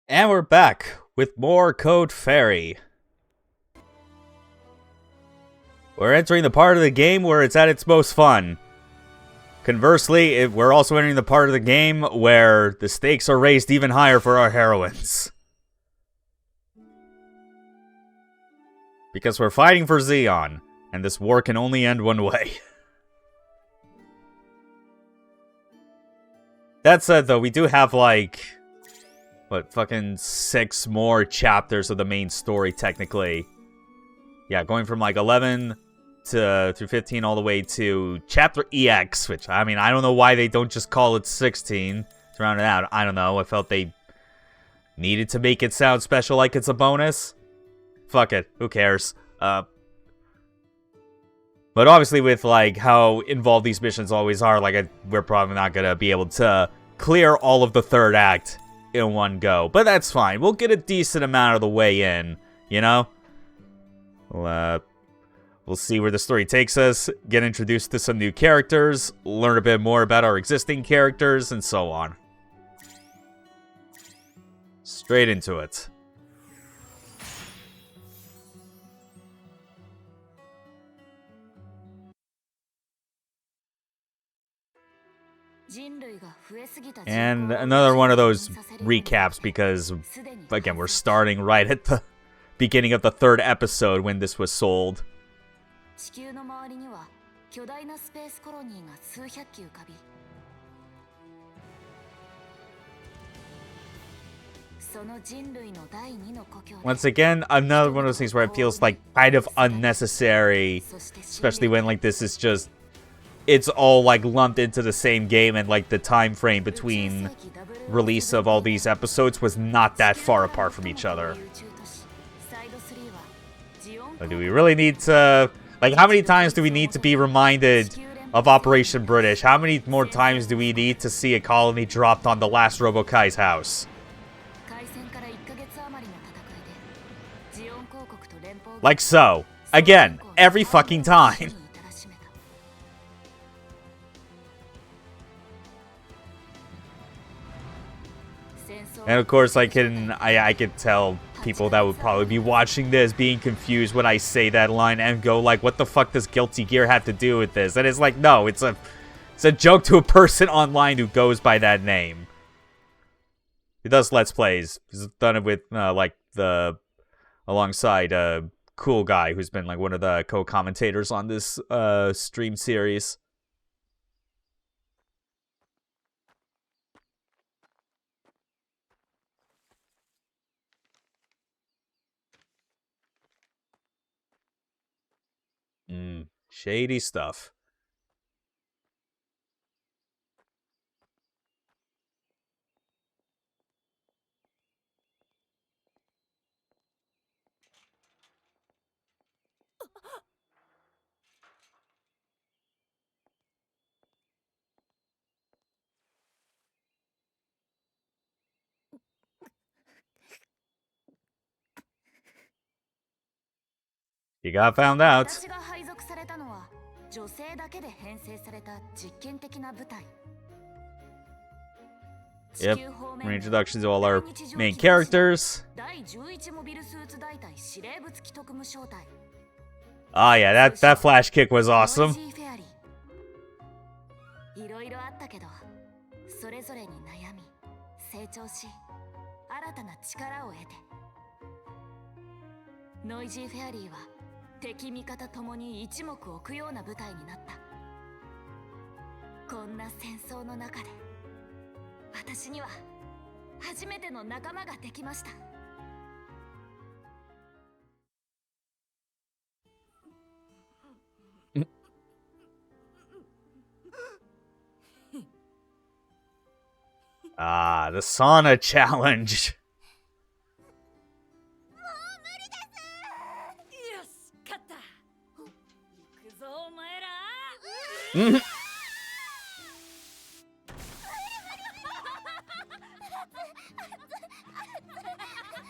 And we're back with more Code Fairy. We're entering the part of the game where it's at its most fun. Conversely, we're also entering the part of the game where the stakes are raised even higher for our heroines. Because we're fighting for Zeon, and this war can only end one way. That said, though, we do have, like, what, fucking 6 more chapters of the main story, technically. Yeah, going from, like, 11 through 15 all the way to Chapter EX, which, I mean, I don't know why they don't just call it 16 to round it out. I don't know, I felt they needed to make it sound special like it's a bonus. Fuck it, who cares? But obviously with, like, how involved these missions always are, like, we're probably not gonna be able to clear all of the third act in one go. But that's fine, we'll get a decent amount of the way in, you know? We'll see where the story takes us, get introduced to some new characters, learn a bit more about our existing characters, and so on. Straight into it. And another one of those recaps because, again, we're starting right at the beginning of the 3rd episode when this was sold. Once again, another one of those things where it feels like kind of unnecessary, especially when like this is just, it's all like lumped into the same game and like the time frame between release of all these episodes was not that far apart from each other. But do we really need to, like, how many times do we need to be reminded of Operation British? How many more times do we need to see a colony dropped on the last Robokai's house? Like so. Again, every fucking time. And of course, I could tell people that would probably be watching this being confused when I say that line and go like, what the fuck does Guilty Gear have to do with this? And it's like, no, it's a joke to a person online who goes by that name. He does Let's Plays. He's done it with, alongside a cool guy who's been like one of the co-commentators on this stream series. Shady stuff. You got found out. Yep, reintroduction to all our main characters. Oh yeah, that flash kick was awesome. Noisy Fairies 敵味方ともに一目置くような舞台になった。こんな戦争の中で私には初めての仲間ができました。Ah, the sauna challenge.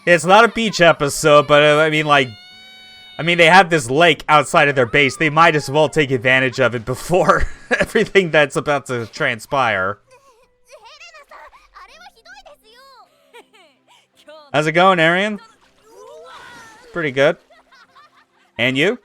It's not a beach episode, but I mean, they have this lake outside of their base. They might as well take advantage of it before everything that's about to transpire. How's it going, Arian? Pretty good. And you?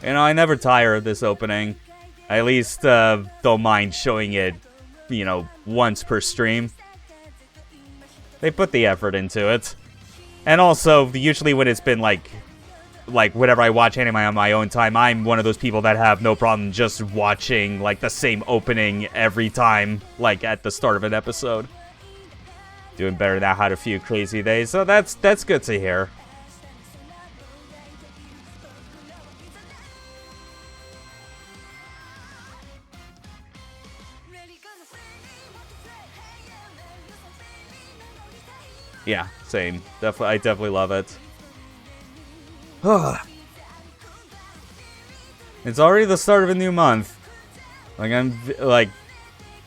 You know, I never tire of this opening. I at least don't mind showing it, you know, once per stream. They put the effort into it. And also, usually when it's been like whenever I watch anime on my own time, I'm one of those people that have no problem just watching, like, the same opening every time, like, at the start of an episode. Doing better than I had a few crazy days, so that's good to hear. Yeah, same. I definitely love it. It's already the start of a new month. Like,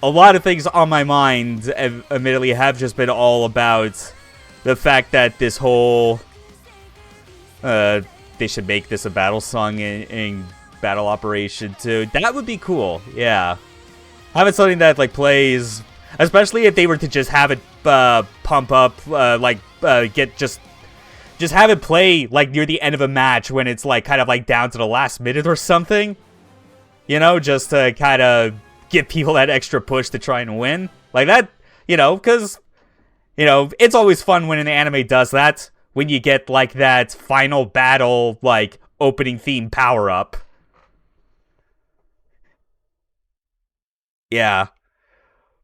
a lot of things on my mind, admittedly, have just been all about the fact that this whole, they should make this a battle song in Battle Operation 2. That would be cool, yeah. Having something that, like, plays, especially if they were to just have it, pump up, just have it play, like, near the end of a match when it's, like, kind of, like, down to the last minute or something. You know, just to kind of give people that extra push to try and win. Like that, you know, because, you know, it's always fun when an anime does that. When you get, like, that final battle, like, opening theme power-up. Yeah.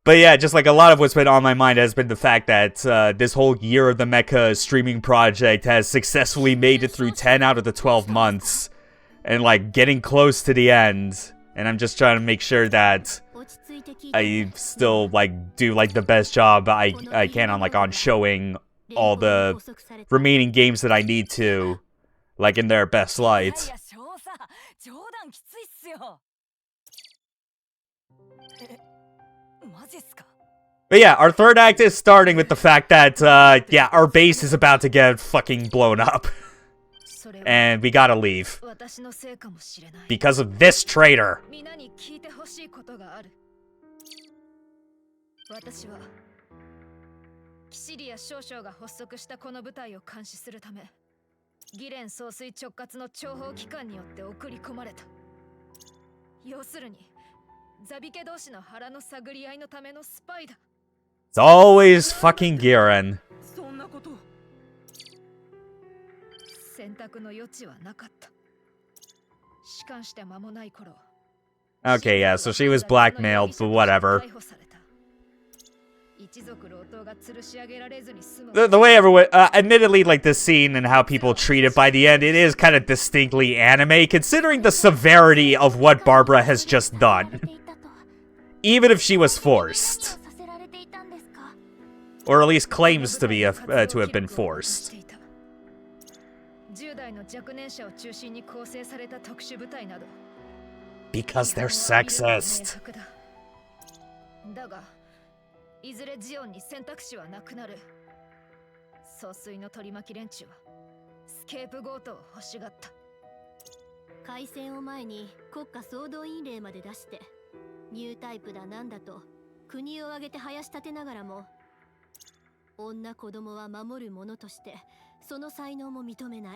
But yeah, just like a lot of what's been on my mind has been the fact that this whole year of the Mecha streaming project has successfully made it through 10 out of the 12 months. And, like, getting close to the end. And I'm just trying to make sure that I still, like, do, like, the best job I can on, like, on showing all the remaining games that I need to, like, in their best light. But yeah, our third act is starting with the fact that, yeah, our base is about to get fucking blown up. And we gotta leave. Because of this traitor. It's always fucking Giran. Okay, yeah, so she was blackmailed, but whatever. The way everyone, admittedly, like, this scene and how people treat it by the end, it is kind of distinctly anime, considering the severity of what Barbara has just done. Even if she was forced. Or at least claims to be to have been forced. Because they're sexist.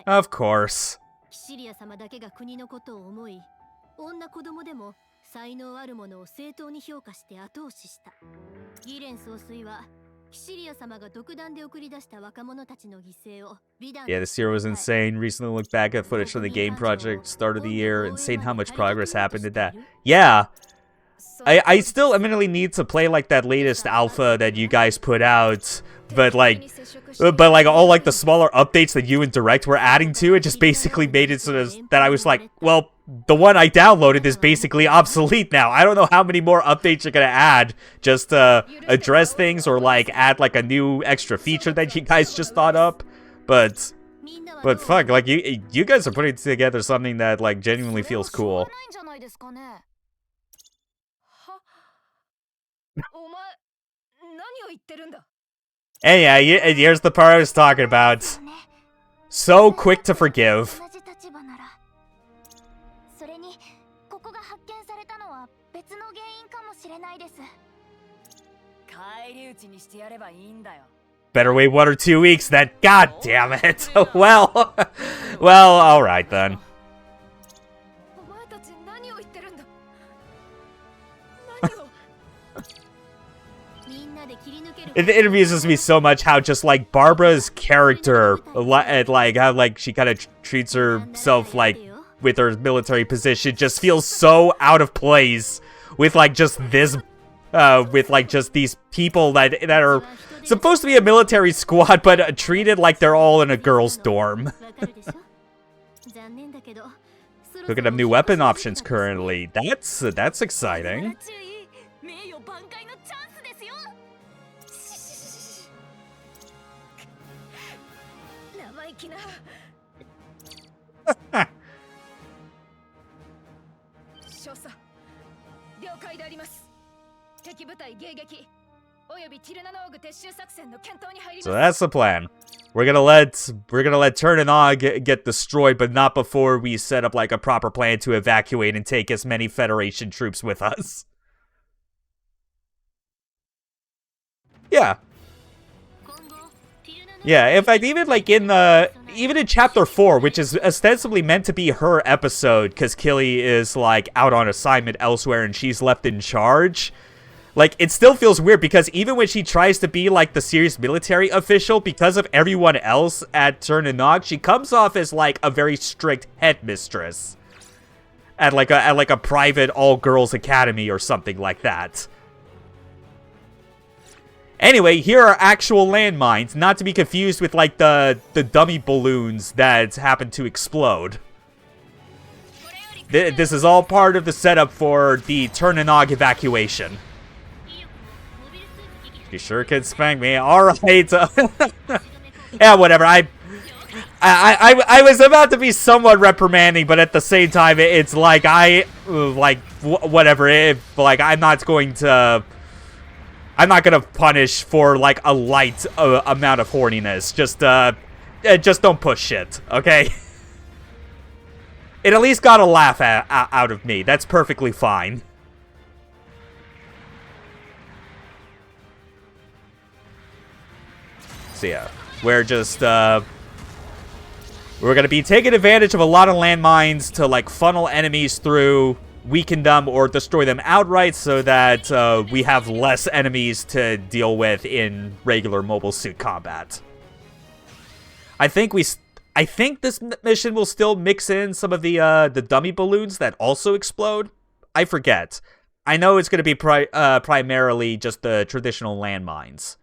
Of course. Yeah, this year was insane. Recently looked back at footage from the game project start of the year. Insane how much progress happened in that. Yeah. I still admittedly need to play, like, that latest alpha that you guys put out, but like all, like, the smaller updates that you and Direct were adding to it just basically made it so that I was like, well, the one I downloaded is basically obsolete now. I don't know how many more updates you're gonna add just to address things or, like, add, like, a new extra feature that you guys just thought up, but fuck, like, you guys are putting together something that, like, genuinely feels cool. And yeah, here's the part I was talking about. So quick to forgive. Better wait 1 or 2 weeks then. God damn it. Well, alright then. It amuses me so much how just like Barbara's character, like how like she kind of treats herself like with her military position, just feels so out of place with like just this, with like just these people that are supposed to be a military squad, but treated like they're all in a girls' dorm. Look at them new weapon options currently. That's exciting. So that's the plan. We're gonna let Turnanog get destroyed, but not before we set up like a proper plan to evacuate and take as many Federation troops with us. Yeah. Yeah, in fact, even like even in Chapter 4, which is ostensibly meant to be her episode, because Killy is like out on assignment elsewhere and she's left in charge. Like, it still feels weird because even when she tries to be like the serious military official, because of everyone else at Turnanog, she comes off as like a very strict headmistress at like a private all-girls academy or something like that. Anyway, here are actual landmines, not to be confused with, like, the dummy balloons that happen to explode. This is all part of the setup for the Turnanog evacuation. You sure can spank me. Alright. Yeah, whatever. I was about to be somewhat reprimanding, but at the same time, it's like, whatever. Like, I'm not gonna punish for, like, a light amount of horniness. Just don't push shit, okay? It at least got a laugh out of me. That's perfectly fine. So yeah, we're gonna be taking advantage of a lot of landmines to, like, funnel enemies through, weaken them, or destroy them outright so that we have less enemies to deal with in regular mobile suit combat. I think this mission will still mix in some of the dummy balloons that also explode. I forget. I know it's going to be primarily just the traditional landmines.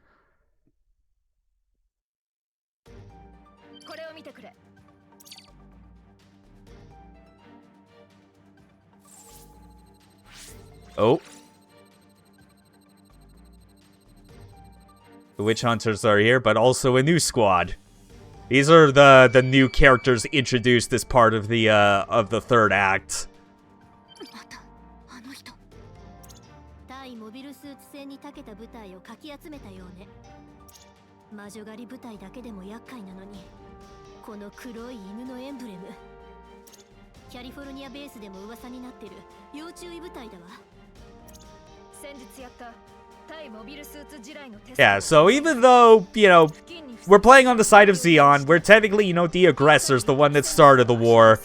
Oh. The witch hunters are here, but also a new squad. These are the new characters introduced as part of the third act. Yeah, so even though, you know, we're playing on the side of Zeon, we're technically, you know, the aggressors, the one that started the war.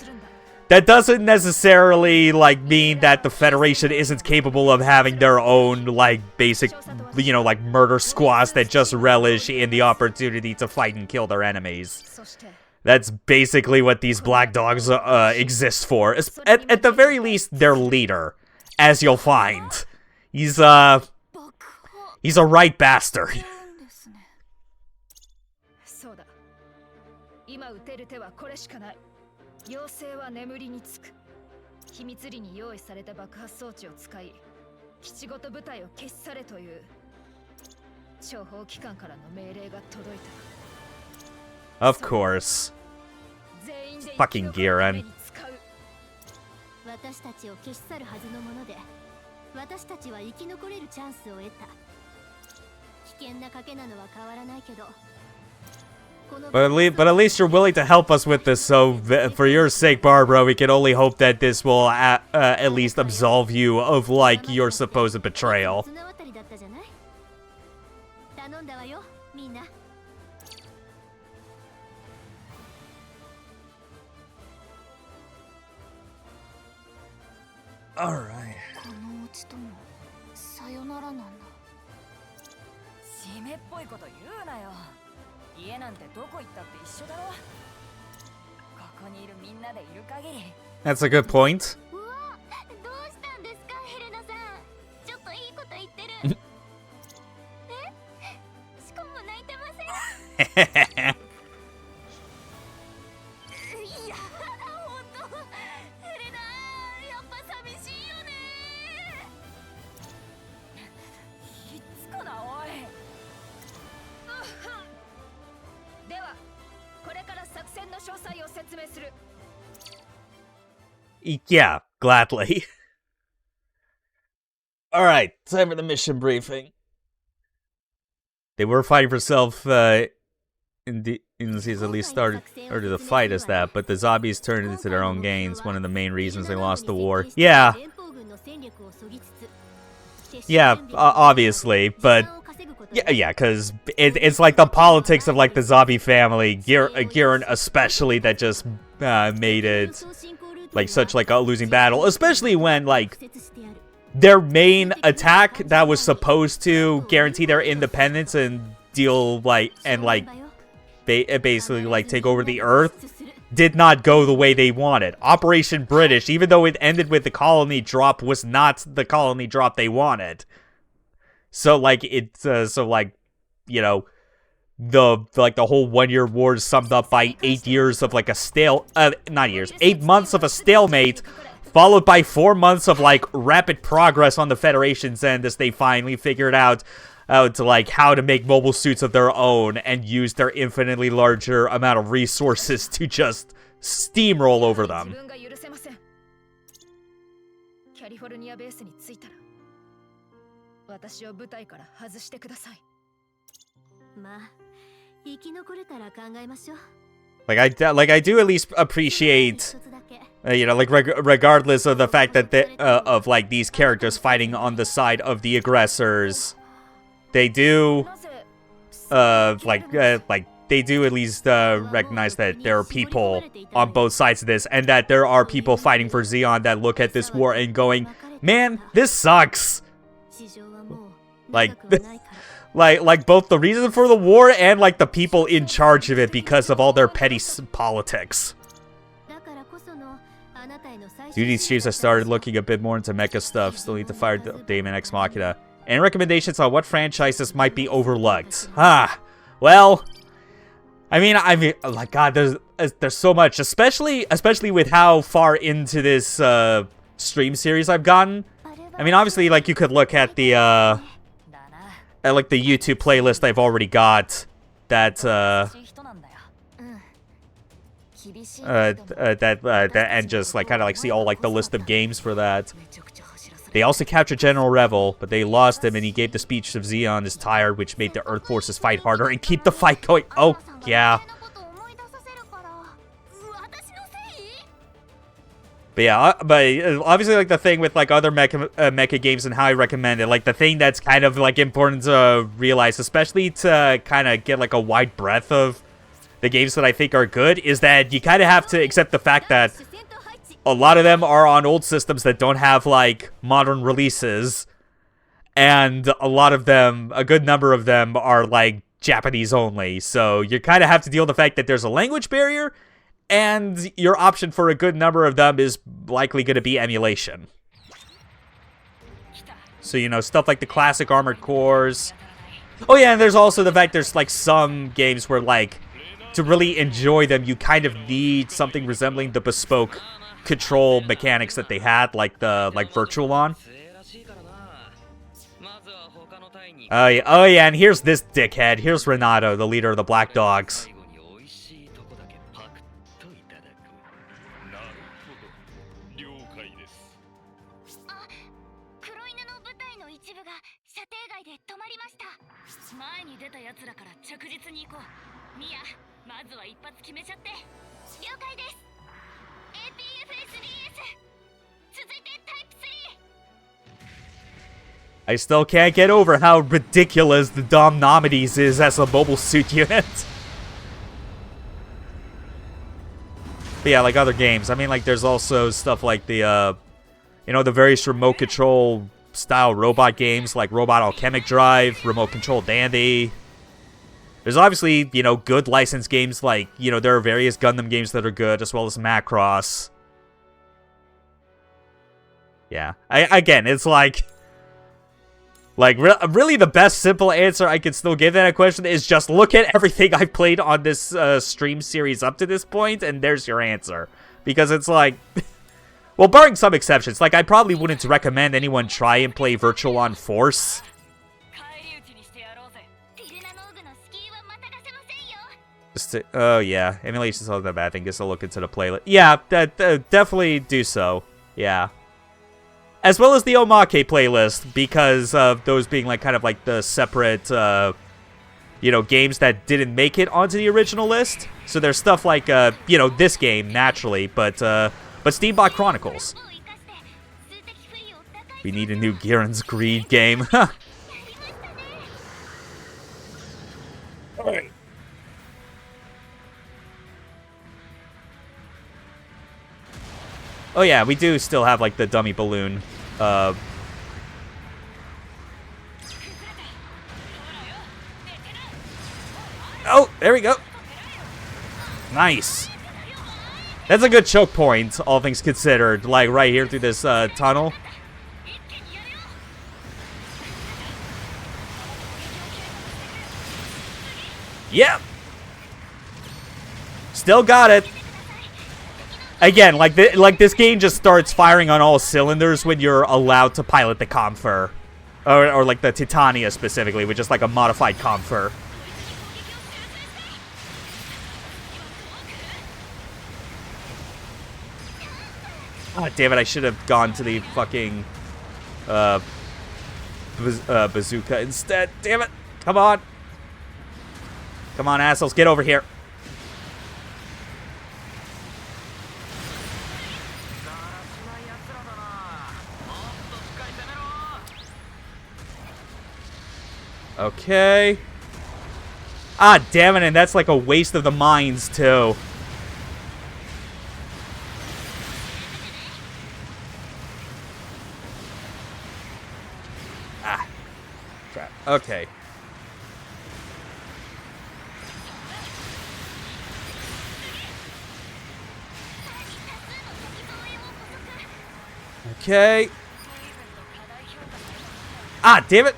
That doesn't necessarily, like, mean that the Federation isn't capable of having their own, like, basic, you know, like, murder squads that just relish in the opportunity to fight and kill their enemies. That's basically what these Black Dogs exist for. At the very least, their leader, as you'll find. He's a right bastard. Of course. Fucking Giran. But at least you're willing to help us with this, so for your sake, Barbara, we can only hope that this will at least absolve you of, like, your supposed betrayal. Alright. That's a good point. Yeah, gladly. Alright, time for the mission briefing. They were fighting for self, Indians at least started the fight as that, but the zombies turned into their own gains, one of the main reasons they lost the war. Yeah. Yeah, obviously, but yeah, because it's like the politics of like the zombie family, Garen especially, that just made it like such like a losing battle, especially when like their main attack that was supposed to guarantee their independence and deal like basically like take over the Earth did not go the way they wanted. Operation British, even though it ended with the colony drop, was not the colony drop they wanted. So like you know, the whole 1 year war is summed up by 8 years of like a 8 months of a stalemate, followed by 4 months of like rapid progress on the Federation's end as they finally figured out to like how to make mobile suits of their own and use their infinitely larger amount of resources to just steamroll over them. Like I do at least appreciate, you know, like regardless of the fact that of like these characters fighting on the side of the aggressors, they do they do at least recognize that there are people on both sides of this, and that there are people fighting for Zeon that look at this war and going, man, this sucks. Like both the reason for the war and like the people in charge of it because of all their petty politics. Due to these streams, I started looking a bit more into mecha stuff. Still need to fire Daemon Ex Machina. Any recommendations on what franchises might be overlooked? Well, I mean, like, God, there's so much, especially with how far into this stream series I've gotten. I mean, obviously, like, you could look at the like the YouTube playlist I've already got that and just like kind of like see all like the list of games for that. They also captured General Revel, but they lost him, and he gave the speech of Zeon is tired, which made the Earth forces fight harder and keep the fight going. Oh, yeah. But yeah, but obviously, like, the thing with, like, other mecha games and how I recommend it, like, the thing that's kind of, like, important to realize, especially to kind of get, like, a wide breadth of the games that I think are good, is that you kind of have to accept the fact that a lot of them are on old systems that don't have, like, modern releases, and a lot of them, a good number of them, are, like, Japanese only, so you kind of have to deal with the fact that there's a language barrier, and your option for a good number of them is likely going to be emulation. So, you know, stuff like the classic Armored Cores. Oh yeah, and there's also the fact there's, like, some games where, like, to really enjoy them, you kind of need something resembling the bespoke control mechanics that they had, like the, like, Virtualon. Oh yeah, and here's this dickhead. Here's Renato, the leader of the Black Dogs. I still can't get over how ridiculous the Domnomides is as a mobile suit unit. But yeah, like other games. I mean, like, there's also stuff like the, you know, the various remote control style robot games, like Robot Alchemic Drive, Remote Control Dandy. There's obviously, you know, good licensed games like, you know, there are various Gundam games that are good, as well as Macross. Yeah. Again, it's like really the best simple answer I can still give that question is just look at everything I've played on this stream series up to this point, and there's your answer. Because it's like, well, barring some exceptions, like I probably wouldn't recommend anyone try and play Virtual on Force. Oh yeah, emulation's not that bad thing. Guess I'll look into the playlist. Yeah, definitely do so. Yeah. As well as the OMAKE playlist, because of those being like kind of like the separate, you know, games that didn't make it onto the original list. So there's stuff like, you know, this game naturally, but Steambot Chronicles. We need a new Giran's Greed game. Alright. Oh yeah, we do still have like the dummy balloon. Oh, there we go. Nice. That's a good choke point, all things considered. Like right here through this tunnel. Yep. Still got it. Again, like this game just starts firing on all cylinders when you're allowed to pilot the Comfer. Or like the Titania specifically, which is like a modified Comfer. Oh, damn it, I should have gone to the fucking bazooka instead. Damn it. Come on. Come on, assholes, get over here. Okay. Ah, damn it, and that's like a waste of the mines, too. Ah. Crap. Okay. Okay. Ah, damn it.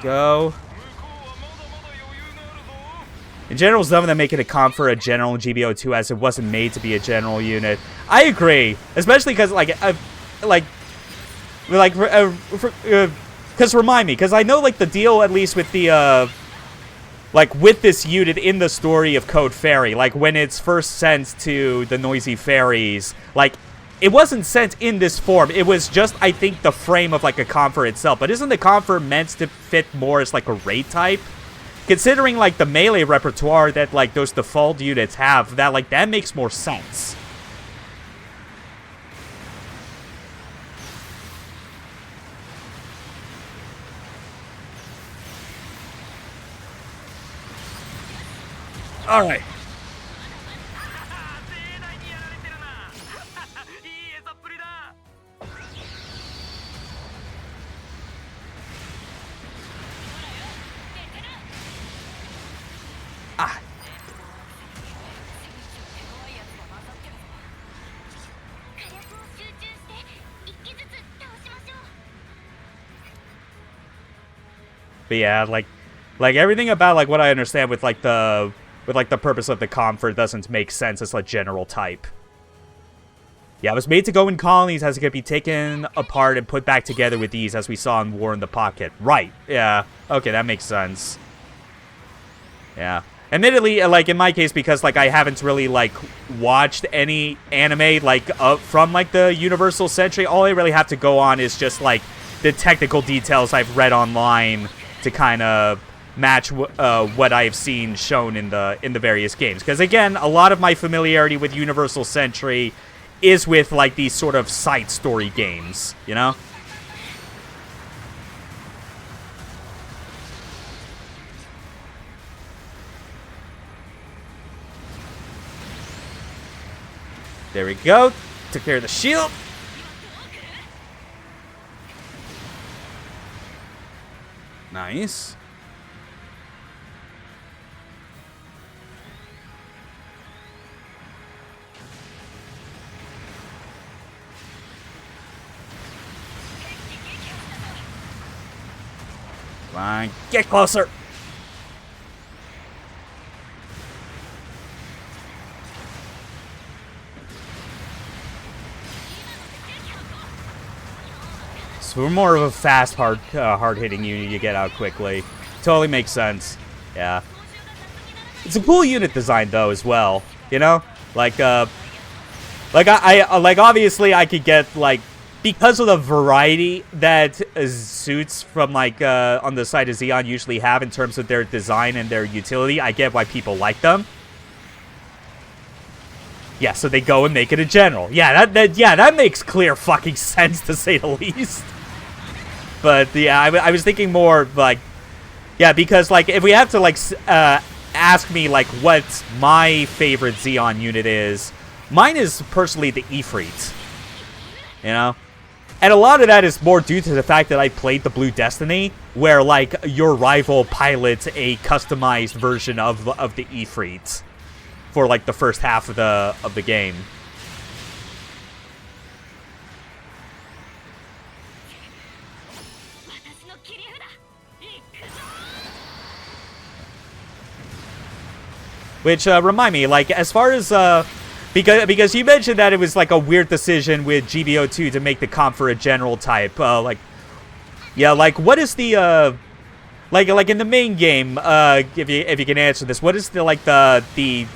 Go. In general, it's dumb that make it a comp for a general in GBO2 as it wasn't made to be a general unit. I agree, especially because because remind me, because I know like the deal at least with the like with this unit in the story of Code Fairy, like when it's first sent to the Noisy Fairies, like it wasn't sent in this form. It was just, I think, the frame of like a Comfer itself. But isn't the Comfer meant to fit more as like a raid type? Considering like the melee repertoire that like those default units have, that makes more sense. All right. Ah. But yeah, like everything about like what I understand with like the purpose of the Comfort doesn't make sense as like general type. Yeah, it was made to go in colonies as it could be taken apart and put back together with ease, as we saw in War in the Pocket. Right. Yeah. Okay, that makes sense. Yeah. Admittedly, like, in my case, because, like, I haven't really, like, watched any anime, like, from, like, the Universal Century, all I really have to go on is just, like, the technical details I've read online to kind of match what I've seen shown in the various games. Because, again, a lot of my familiarity with Universal Century is with, like, these sort of side story games, you know? There we go. Took care of the shield. Nice. Come on, get closer. So we're more of a fast, hard-hitting unit you get out quickly. Totally makes sense. Yeah. It's a cool unit design, though, as well. You know? Like, like, obviously, I could get, like, because of the variety that suits from, like, on the side of Zeon usually have in terms of their design and their utility, I get why people like them. Yeah, so they go and make it a general. Yeah, that makes clear fucking sense, to say the least. But, yeah, I was thinking more, like, yeah, because, like, if we have to, like, ask me, like, what my favorite Zeon unit is, mine is personally the Ifrit. You know? And a lot of that is more due to the fact that I played the Blue Destiny, where, like, your rival pilots a customized version of the Ifrit for, like, the first half of the game. Which, remind me, like, as far as, because you mentioned that it was, like, a weird decision with GBO2 to make the comp for a general type, like, yeah, like, what is the, like, in the main game, if you can answer this, what is the, like,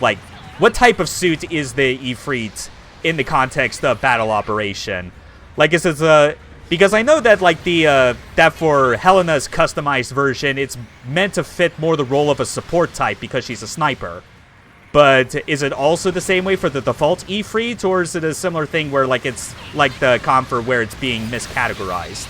like, what type of suit is the Ifrit in the context of battle operation? Like, is it, because I know that, like, that for Helena's customized version, it's meant to fit more the role of a support type because she's a sniper. But is it also the same way for the default Ifrit, or is it a similar thing where, like, it's like the comp for where it's being miscategorized?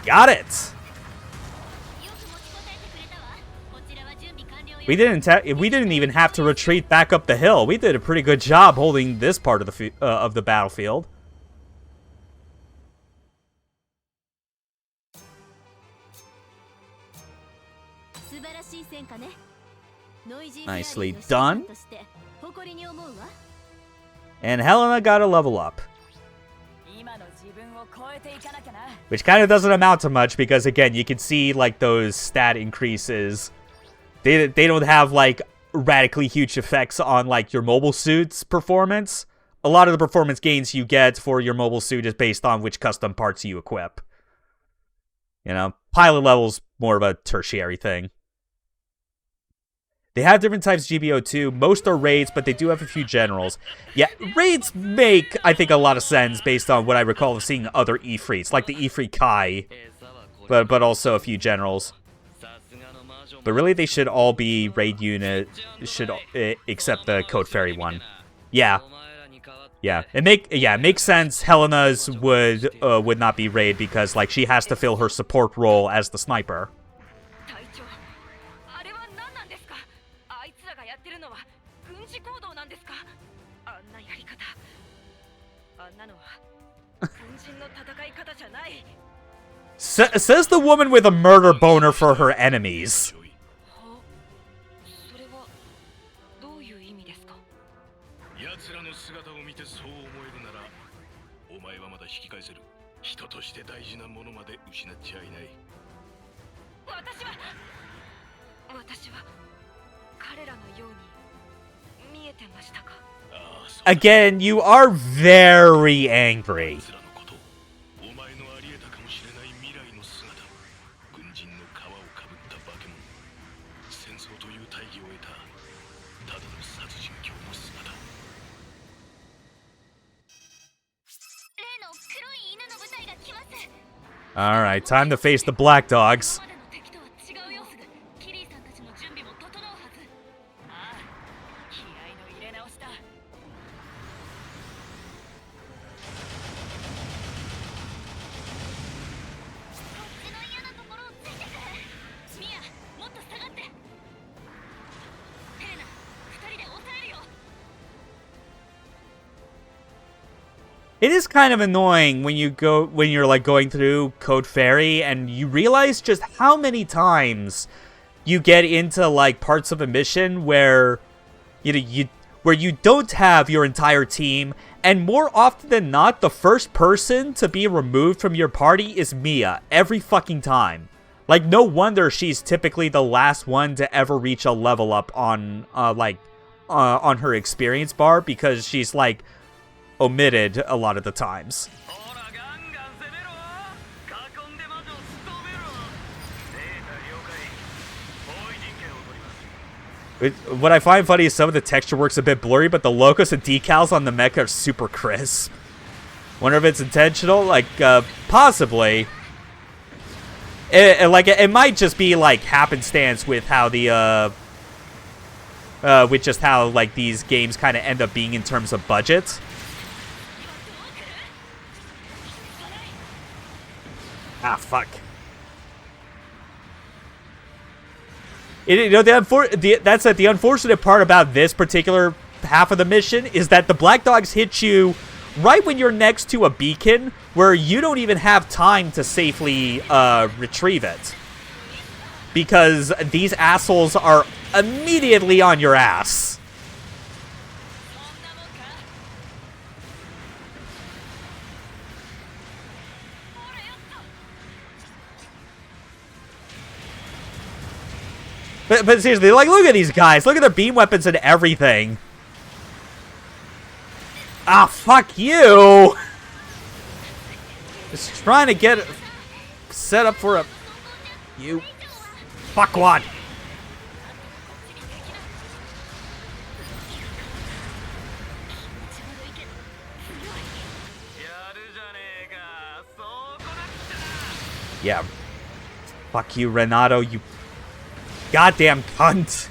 Got it! We didn't even have to retreat back up the hill. We did a pretty good job holding this part of the battlefield. Nicely done. And Helena got a level up. Which kind of doesn't amount to much because, again, you can see, like, those stat increases. They don't have, like, radically huge effects on, like, your mobile suit's performance. A lot of the performance gains you get for your mobile suit is based on which custom parts you equip. You know, pilot level's more of a tertiary thing. They have different types of GBO2. Most are raids, but they do have a few generals. Yeah, raids make, I think, a lot of sense based on what I recall of seeing other Ifrits, like the Ifrit Kai, but also a few generals. But really, they should all be raid unit, except the Code Fairy one. Yeah. Yeah, it makes sense. Helena's would not be raid because, like, she has to fill her support role as the sniper. Says the woman with a murder boner for her enemies. again, you are very angry. Alright, time to face the Black Dogs. It is kind of annoying when you're like going through Code Fairy and you realize just how many times you get into like parts of a mission where you don't have your entire team, and more often than not the first person to be removed from your party is Mia every fucking time. Like, no wonder she's typically the last one to ever reach a level up on on her experience bar, because she's like omitted a lot of the times. What I find funny is some of the texture work's a bit blurry, but the logos and decals on the mecha are super crisp. Wonder if it's intentional? Like, possibly. It might just be like happenstance with how the with just how like these games kind of end up being in terms of budget. Ah, fuck. The unfortunate part about this particular half of the mission is that the Black Dogs hit you right when you're next to a beacon, where you don't even have time to safely retrieve it, because these assholes are immediately on your ass. But seriously, like, look at these guys. Look at their beam weapons and everything. Ah, fuck you. Just trying to get set up for a... You fuckwad. Yeah. Fuck you, Renato, you goddamn cunt.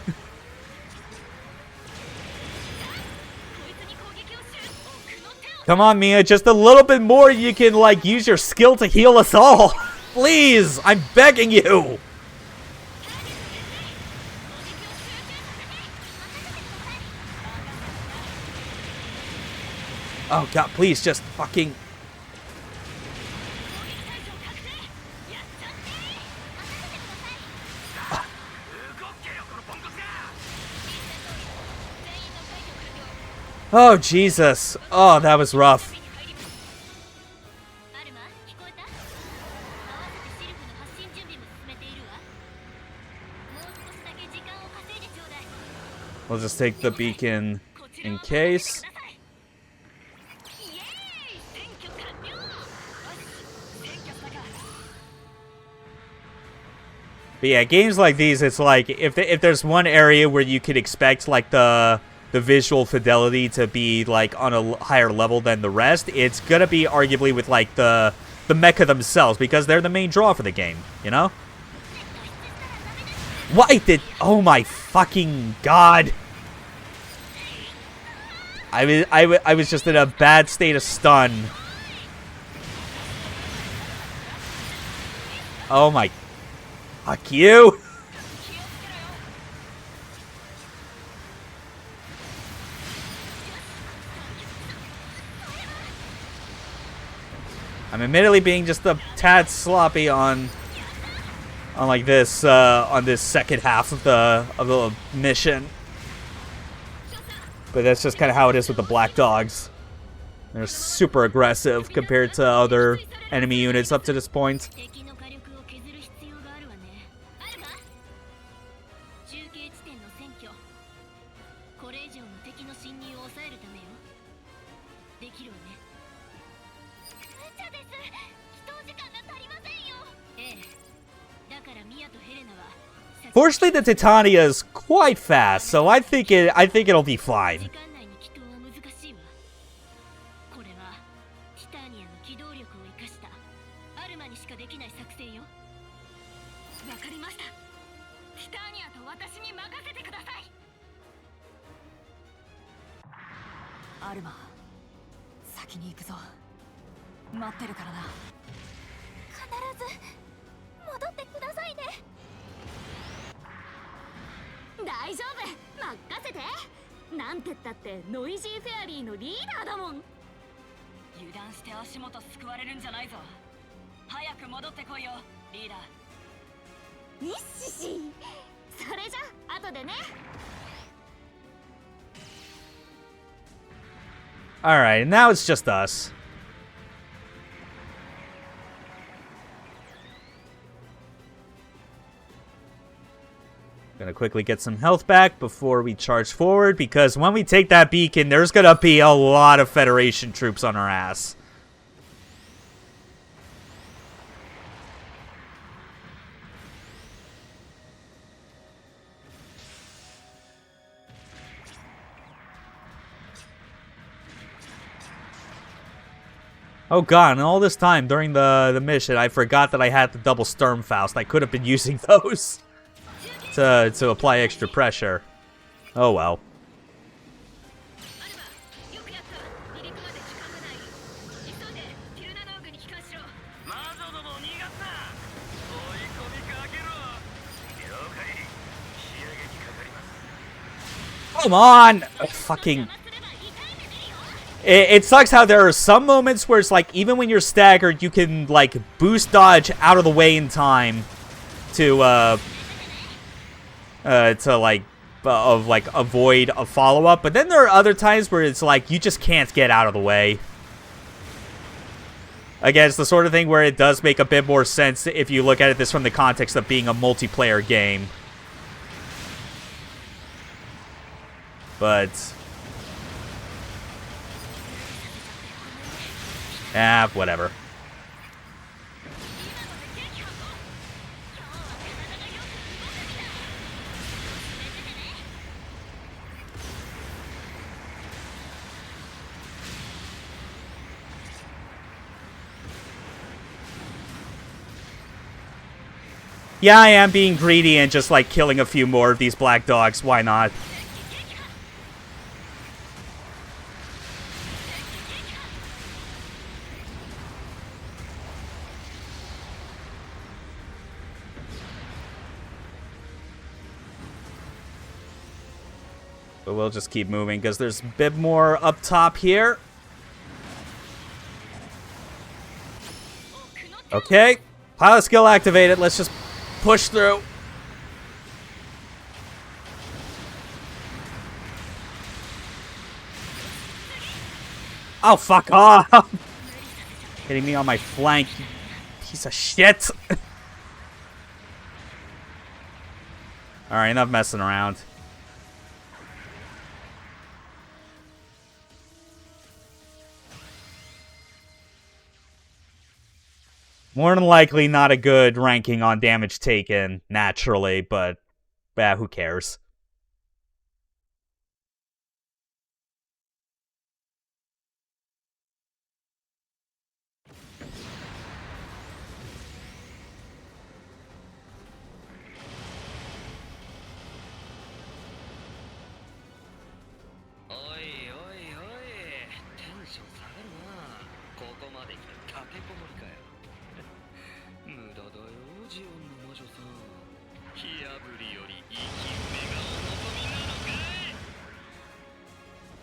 Come on, Mia, just a little bit more, you can, like, use your skill to heal us all. Please, I'm begging you. Oh, God, please, just fucking... Oh, Jesus. Oh, that was rough. We'll just take the beacon in case. But yeah, games like these, it's like, if there's one area where you could expect, like, the visual fidelity to be, like, on a higher level than the rest, it's gonna be arguably with, like, the mecha themselves, because they're the main draw for the game, you know? Why did... Oh my fucking god! I was just in a bad state of stun. Oh my... Fuck you! I'm admittedly being just a tad sloppy on like this on this second half of the mission, but that's just kind of how it is with the Black Dogs. They're super aggressive compared to other enemy units up to this point. Fortunately, the Titania is quite fast, so I think it'll be fine. Noisy Fairies のリーダーだもん。油断して足元すくわれるんじゃないぞ。早く戻ってこいよ、リーダー。いっしし。それじゃ後でね。Alright, now it's just us. Gonna quickly get some health back before we charge forward, because when we take that beacon, there's gonna be a lot of Federation troops on our ass. Oh god, and all this time during the mission, I forgot that I had the double Sturmfaust. I could have been using those to apply extra pressure. Oh well. Come on! Fucking... It sucks how there are some moments where it's like, even when you're staggered, you can, like, boost dodge out of the way in time to avoid a follow-up. But then there are other times where it's like, you just can't get out of the way. Again, it's the sort of thing where it does make a bit more sense if you look at this from the context of being a multiplayer game. But... whatever. Yeah, I am being greedy and just, like, killing a few more of these black dogs. Why not? But we'll just keep moving, because there's a bit more up top here. Okay. Pilot skill activated. Let's just push through. Oh, fuck off! Hitting me on my flank, you piece of shit. Alright, enough messing around. More than likely not a good ranking on damage taken, naturally, but who cares?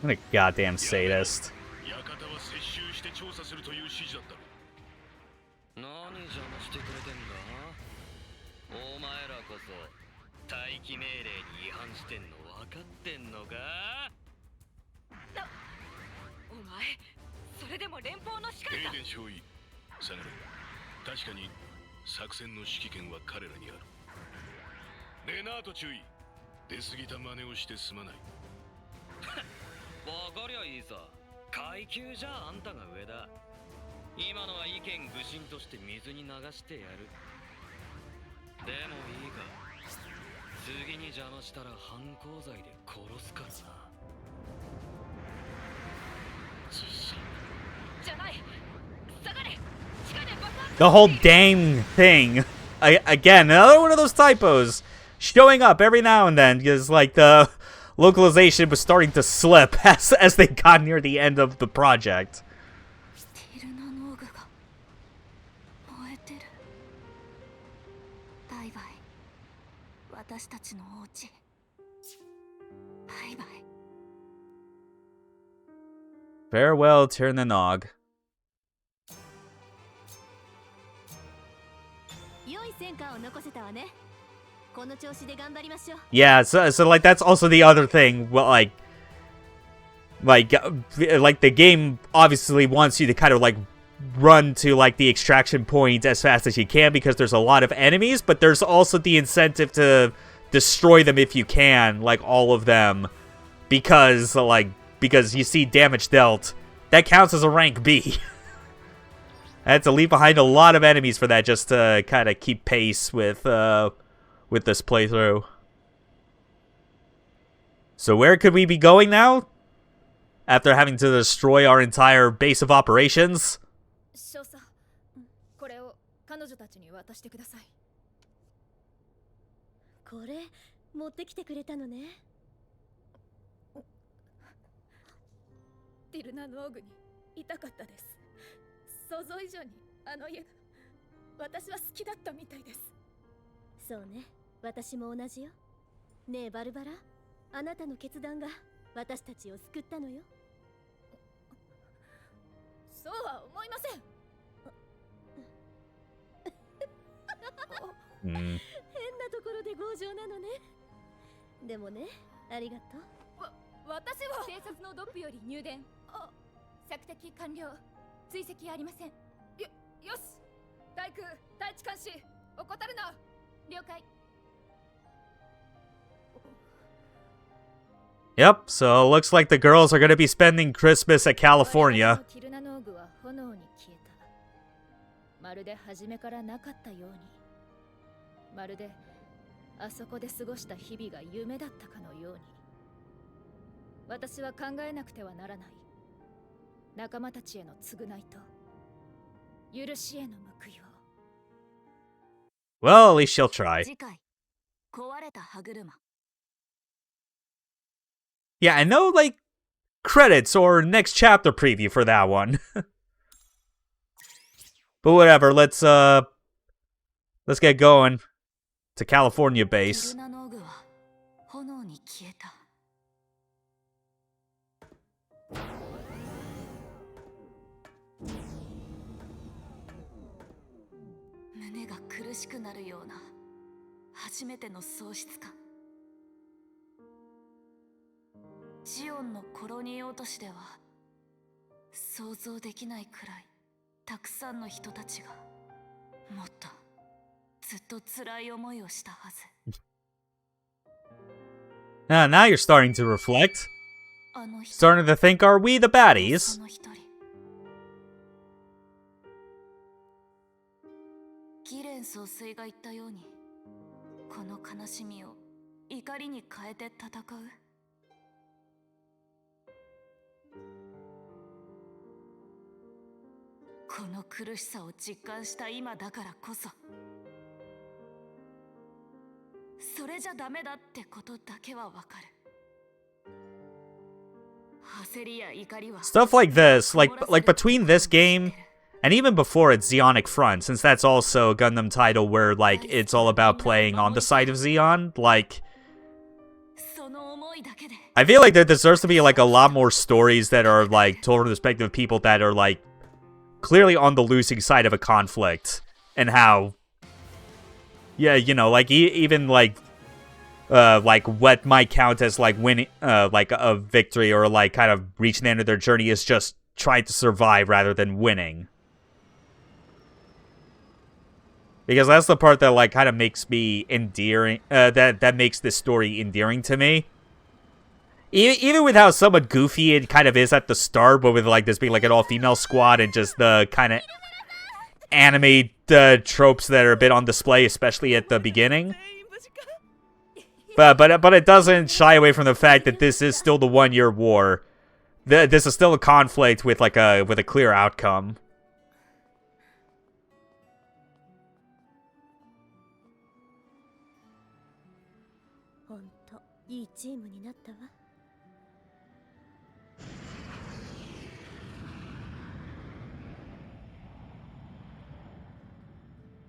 What a goddamn sadist. 階級じゃあんたが上だ。今のは意見愚信として水に流してやる。でもいいか、次に邪魔したら犯行罪で殺すからな。じゃない。下がれ。地下で爆発。 The whole dang thing. Again, another one of those typos showing up every now and then because, like, the localization was starting to slip as they got near the end of the project. Farewell, Tirnanog. Yeah, so like that's also the other thing. Well, like the game obviously wants you to kind of like run to like the extraction point as fast as you can because there's a lot of enemies, but there's also the incentive to destroy them if you can, like all of them, because you see damage dealt. That counts as a rank B. I had to leave behind a lot of enemies for that just to kind of keep pace with this playthrough. So where could we be going now? After having to destroy our entire base of operations? Mm. 了解。 Yep, so it looks like the girls are going to be spending Christmas at California. まるで初めからなかったように、まるであそこで過ごした日々が夢だったかのように、私は考えなくてはならない。仲間たちへの償いと許しへの報いを。 Well, at least she'll try. 次回、壊れた歯車。 Yeah, I know, like, credits or next chapter preview for that one. But whatever, let's get going to California base. 胸が苦しくなるような初めての喪失感。ジオンのコロニー落としでは想像できないくらいたくさんの人たちがもっとずっと辛い思いをしたはず。Now you're starting to reflect. Starting to think, are we the baddies? ギレン総帥が言ったように、この悲しみを怒りに変えて戦う。この苦しさを実感した今だからこそ、それじゃダメだってことだけはわかる。焦りや怒りは Stuff like this, like between this game and even before it's Zeonic Front, since that's also a Gundam title where like it's all about playing on the side of Zeon, like I feel like there deserves to be like a lot more stories that are like told from the perspective of people that are like clearly on the losing side of a conflict, and how, yeah, you know, like even like what might count as like winning, like a victory or like kind of reaching the end of their journey is just trying to survive rather than winning. Because that's the part that like kind of makes me endearing, that makes this story endearing to me. Even with how somewhat goofy it kind of is at the start, but with like this being like an all-female squad and just the kind of anime tropes that are a bit on display, especially at the beginning. But it doesn't shy away from the fact that this is still the 1-year war. This is still a conflict with like a clear outcome. いいチームになったわ。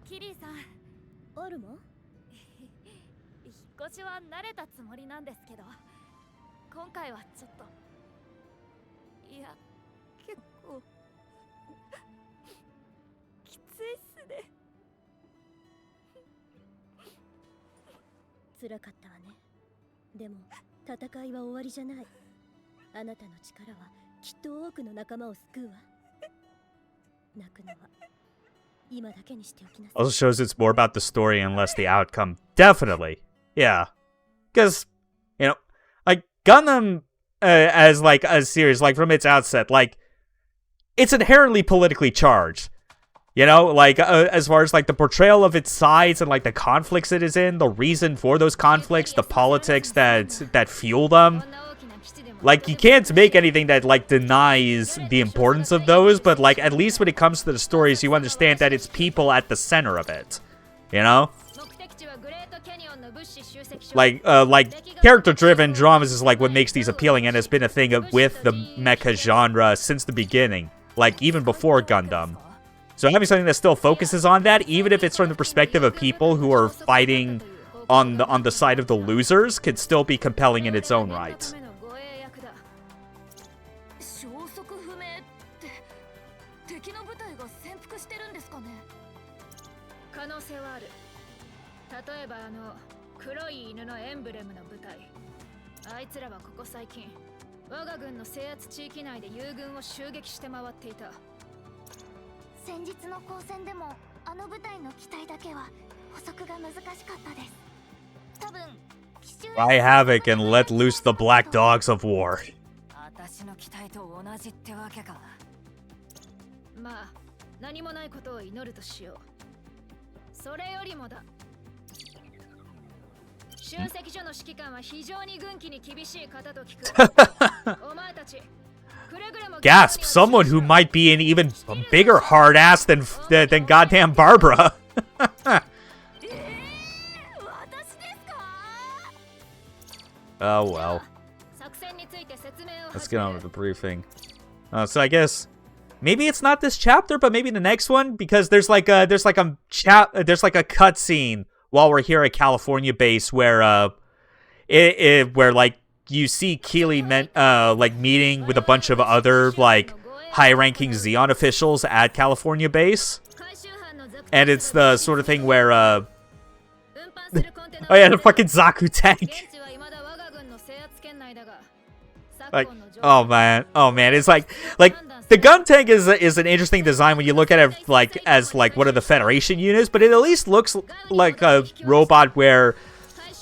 キリーさん、オルモ？引っ越しは慣れたつもりなんですけど、今回はちょっと、いや、結構きついっすね。辛かったわね。でも戦いは終わりじゃない。あなたの力はきっと多くの仲間を救うわ。泣くのは今だけにしておきなさい。 Also shows it's more about the story and less the outcome. Definitely. Yeah. Because, you know, like, Gundam as, like, a series, like, from its outset, like, it's inherently politically charged. You know, like, as far as, like, the portrayal of its sides and, like, the conflicts it is in, the reason for those conflicts, the politics that fuel them. Like, you can't make anything that, like, denies the importance of those, but, like, at least when it comes to the stories, you understand that it's people at the center of it. You know? Like, character-driven dramas is, like, what makes these appealing, and has been a thing with the mecha genre since the beginning. Like, even before Gundam. So having something that still focuses on that, even if it's from the perspective of people who are fighting on the side of the losers, could still be compelling in its own right. 先日の交戦でもあの部隊の機体だけは捕捉が難しかったです。多分 Fry havoc and let loose the black dogs of war. 私の機体と同じってわけか。まあ何もないことを祈るとしよう。それよりもだ。集積所の指揮官は非常に軍機に厳しい方と聞く。お前たち Gasp! Someone who might be an even bigger hard ass than goddamn Barbara. Oh well. Let's get on with the briefing. So I guess maybe it's not this chapter, but maybe the next one, because there's like a cutscene while we're here at California base where where like you see Keely like meeting with a bunch of other like high-ranking Zeon officials at California base, and it's the sort of thing where oh yeah, the fucking Zaku tank. Like, oh man, it's like the gun tank is an interesting design when you look at it like as like one of the Federation units, but it at least looks like a robot where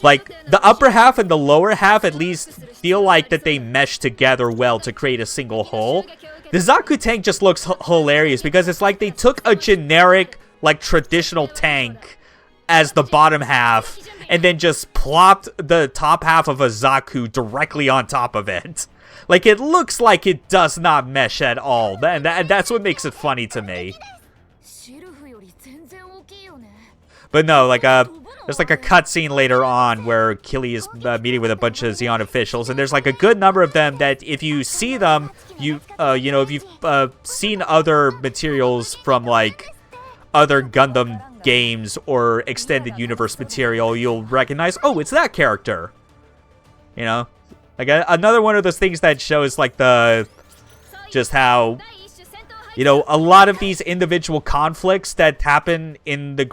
like the upper half and the lower half at least feel like that they mesh together well to create a single whole. The Zaku tank just looks hilarious because it's like they took a generic like traditional tank as the bottom half and then just plopped the top half of a Zaku directly on top of it. Like, it looks like it does not mesh at all, and that's what makes it funny to me. But no, like, there's like a cutscene later on where Killy is meeting with a bunch of Zeon officials, and there's like a good number of them that if you see them, you know, if you've seen other materials from like other Gundam games or extended universe material, you'll recognize, oh, it's that character. You know? Like, another one of those things that shows, like, just how, you know, a lot of these individual conflicts that happen in the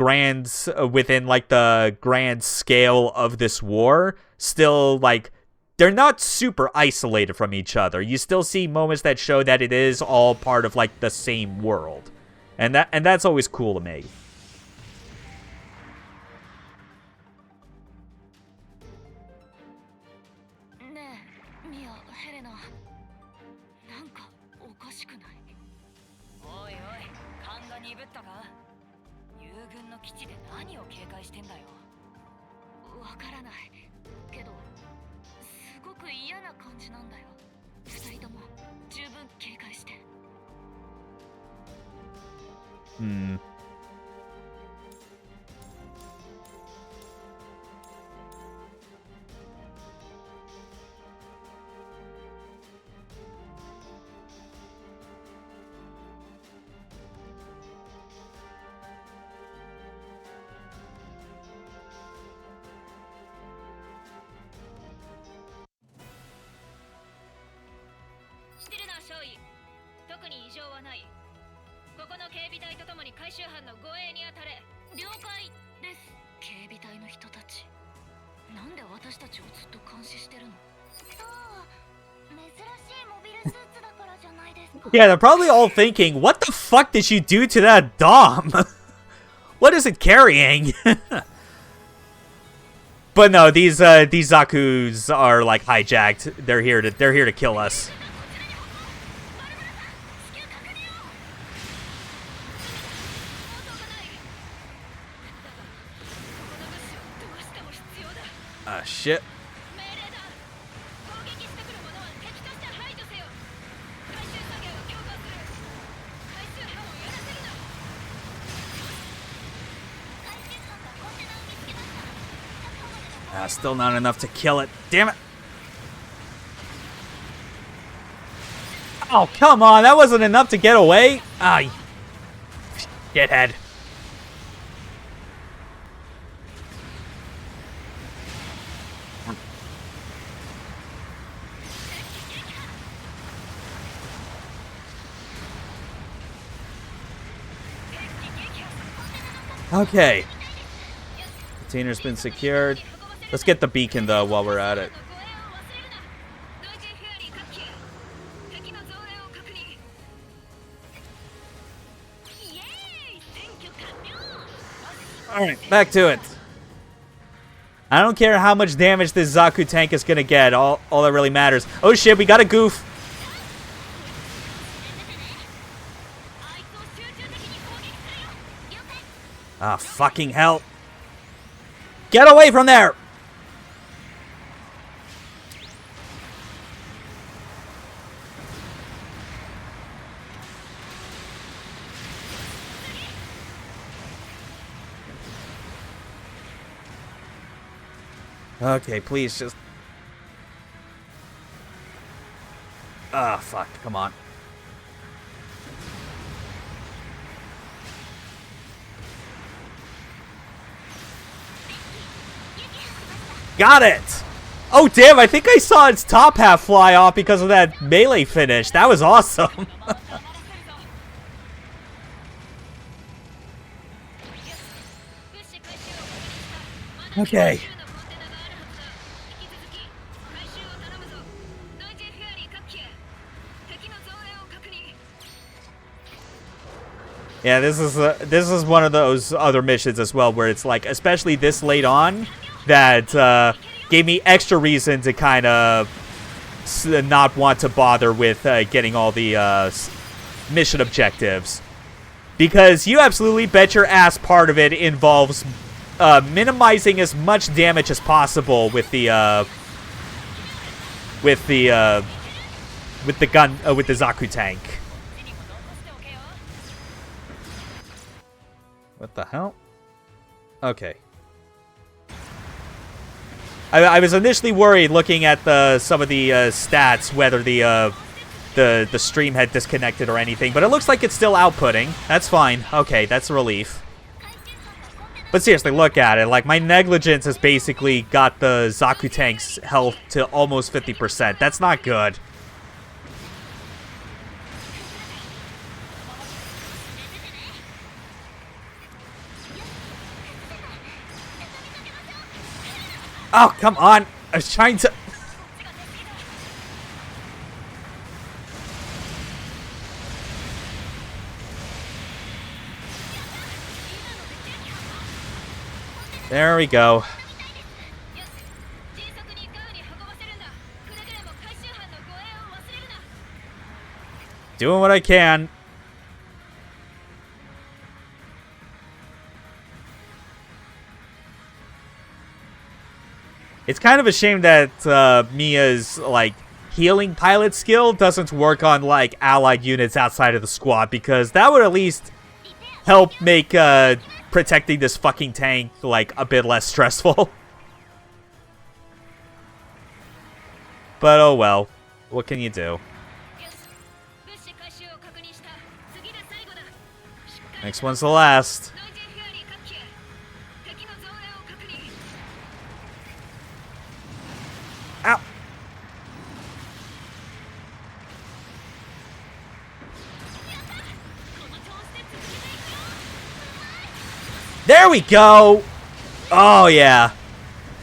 within, like, the grand scale of this war, still, like, they're not super isolated from each other. You still see moments that show that it is all part of, like, the same world. And that's always cool to me. ミア、ヘレナ、なんかおかしくない？おいおい、勘が鈍ったか？友軍の基地で何を警戒してんだよ。わからないけど、すごく嫌な感じなんだよ。二人とも十分警戒して。シテルナ少尉、特に異常はない。ここの警備隊とともに回収班の護衛に当たれ。了解です。警備隊の人たち、なんで私たちをずっと監視してるの？さあ、珍しいモビルスーツだからじゃないですか。Yeah, they're probably all thinking, what the fuck did you do to that Dom? What is it carrying? But no, these Zakus are like hijacked. They're here to kill us. Ah, shit. Still not enough to kill it. Damn it. Oh, come on. That wasn't enough to get away. Ah, you shithead. Okay. Container's been secured. Let's get the beacon, though, while we're at it. Alright, back to it. I don't care how much damage this Zaku tank is gonna get. All that really matters. Oh shit, we got a goof. Ah, fucking hell. Get away from there! Okay, please just... Ah, fuck. Come on. Got it! Oh, damn, I think I saw its top half fly off because of that melee finish. That was awesome. Okay. Yeah, this is one of those other missions as well where it's like, especially this late on, that gave me extra reason to kind of not want to bother with getting all the mission objectives. Because you absolutely bet your ass part of it involves minimizing as much damage as possible with the Zaku tank. What the hell? Okay. I was initially worried looking at some of the stats whether the stream had disconnected or anything, but it looks like it's still outputting. That's fine. Okay, that's a relief. But seriously, look at it. Like, my negligence has basically got the Zaku tank's health to almost 50%. That's not good. Oh, come on. I was trying to... There we go. doing what I can. It's kind of a shame that Mia's, like, healing pilot skill doesn't work on, like, allied units outside of the squad, because that would at least help make protecting this fucking tank, like, a bit less stressful. But oh well. What can you do? Next one's the last. Ow! There we go! Oh yeah.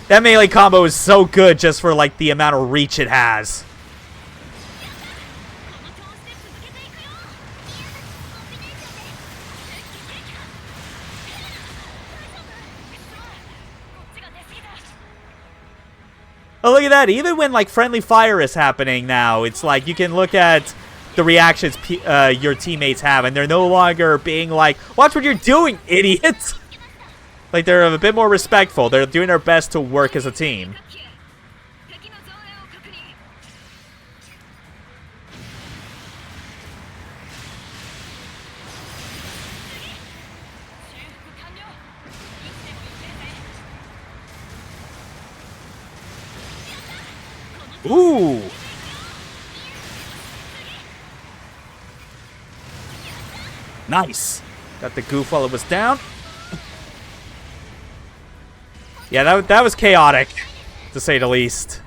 That melee combo is so good just for like the amount of reach it has. Oh, look at that. Even when, like, friendly fire is happening now, it's like you can look at the reactions your teammates have, and they're no longer being like, watch what you're doing, idiot! Like, they're a bit more respectful. They're doing their best to work as a team. Ooh! Nice! Got the goof while it was down. Yeah, that was chaotic, to say the least.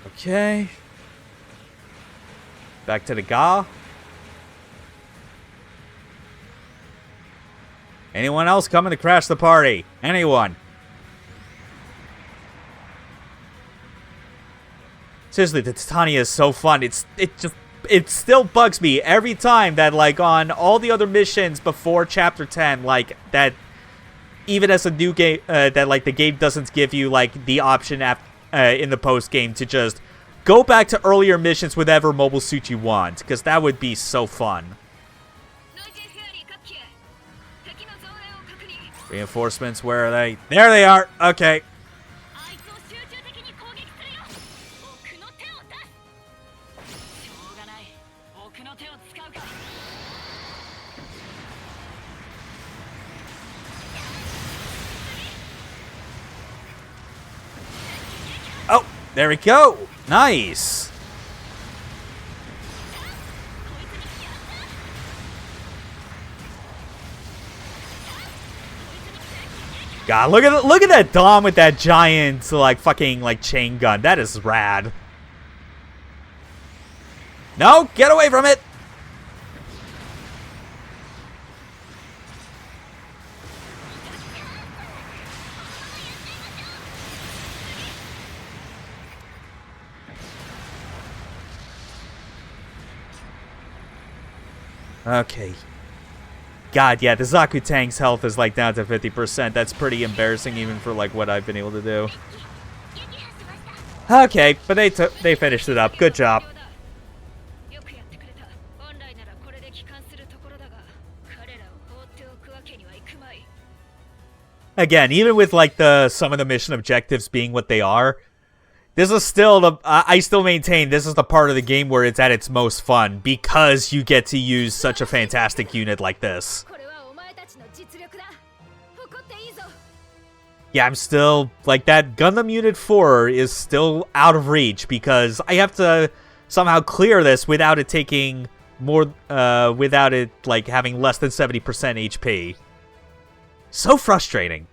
Okay. Back to the Ga. Anyone else coming to crash the party? Anyone? Seriously, the Titania is so fun. It still bugs me every time that, like, on all the other missions before Chapter 10, like, that even as a new game, that, like, the game doesn't give you, like, the option in the post-game to just go back to earlier missions with whatever mobile suit you want, because that would be so fun. Reinforcements, where are they? There they are! Okay. Oh, there we go! Nice! God, look at that Dom with that giant, like, fucking, like, chain gun. That is rad. No, get away from it! Okay. God, yeah, the Zaku tank's health is, like, down to 50%. That's pretty embarrassing even for, like, what I've been able to do. Okay, but they finished it up. Good job. Again, even with, like, some of the mission objectives being what they are, this is still I still maintain this is the part of the game where it's at its most fun, because you get to use such a fantastic unit like this. Yeah, I'm still, like, that Gundam Unit 4 is still out of reach, because I have to somehow clear this without it taking more, without it, like, having less than 70% HP. So frustrating.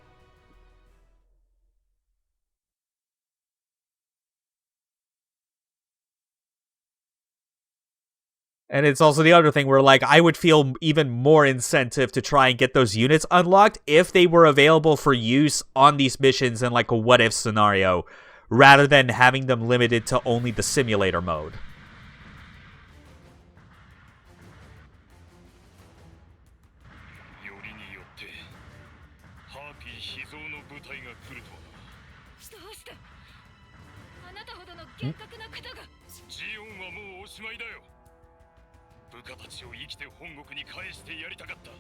And it's also the other thing where, like, I would feel even more incentive to try and get those units unlocked if they were available for use on these missions in, like, a what-if scenario, rather than having them limited to only the simulator mode. 秘蔵の部隊が来るとはな。どうしてあなたほどの厳格な方が。ジオンはもうおしまいだよ。部下たちを生きて本国に返してやりたかった。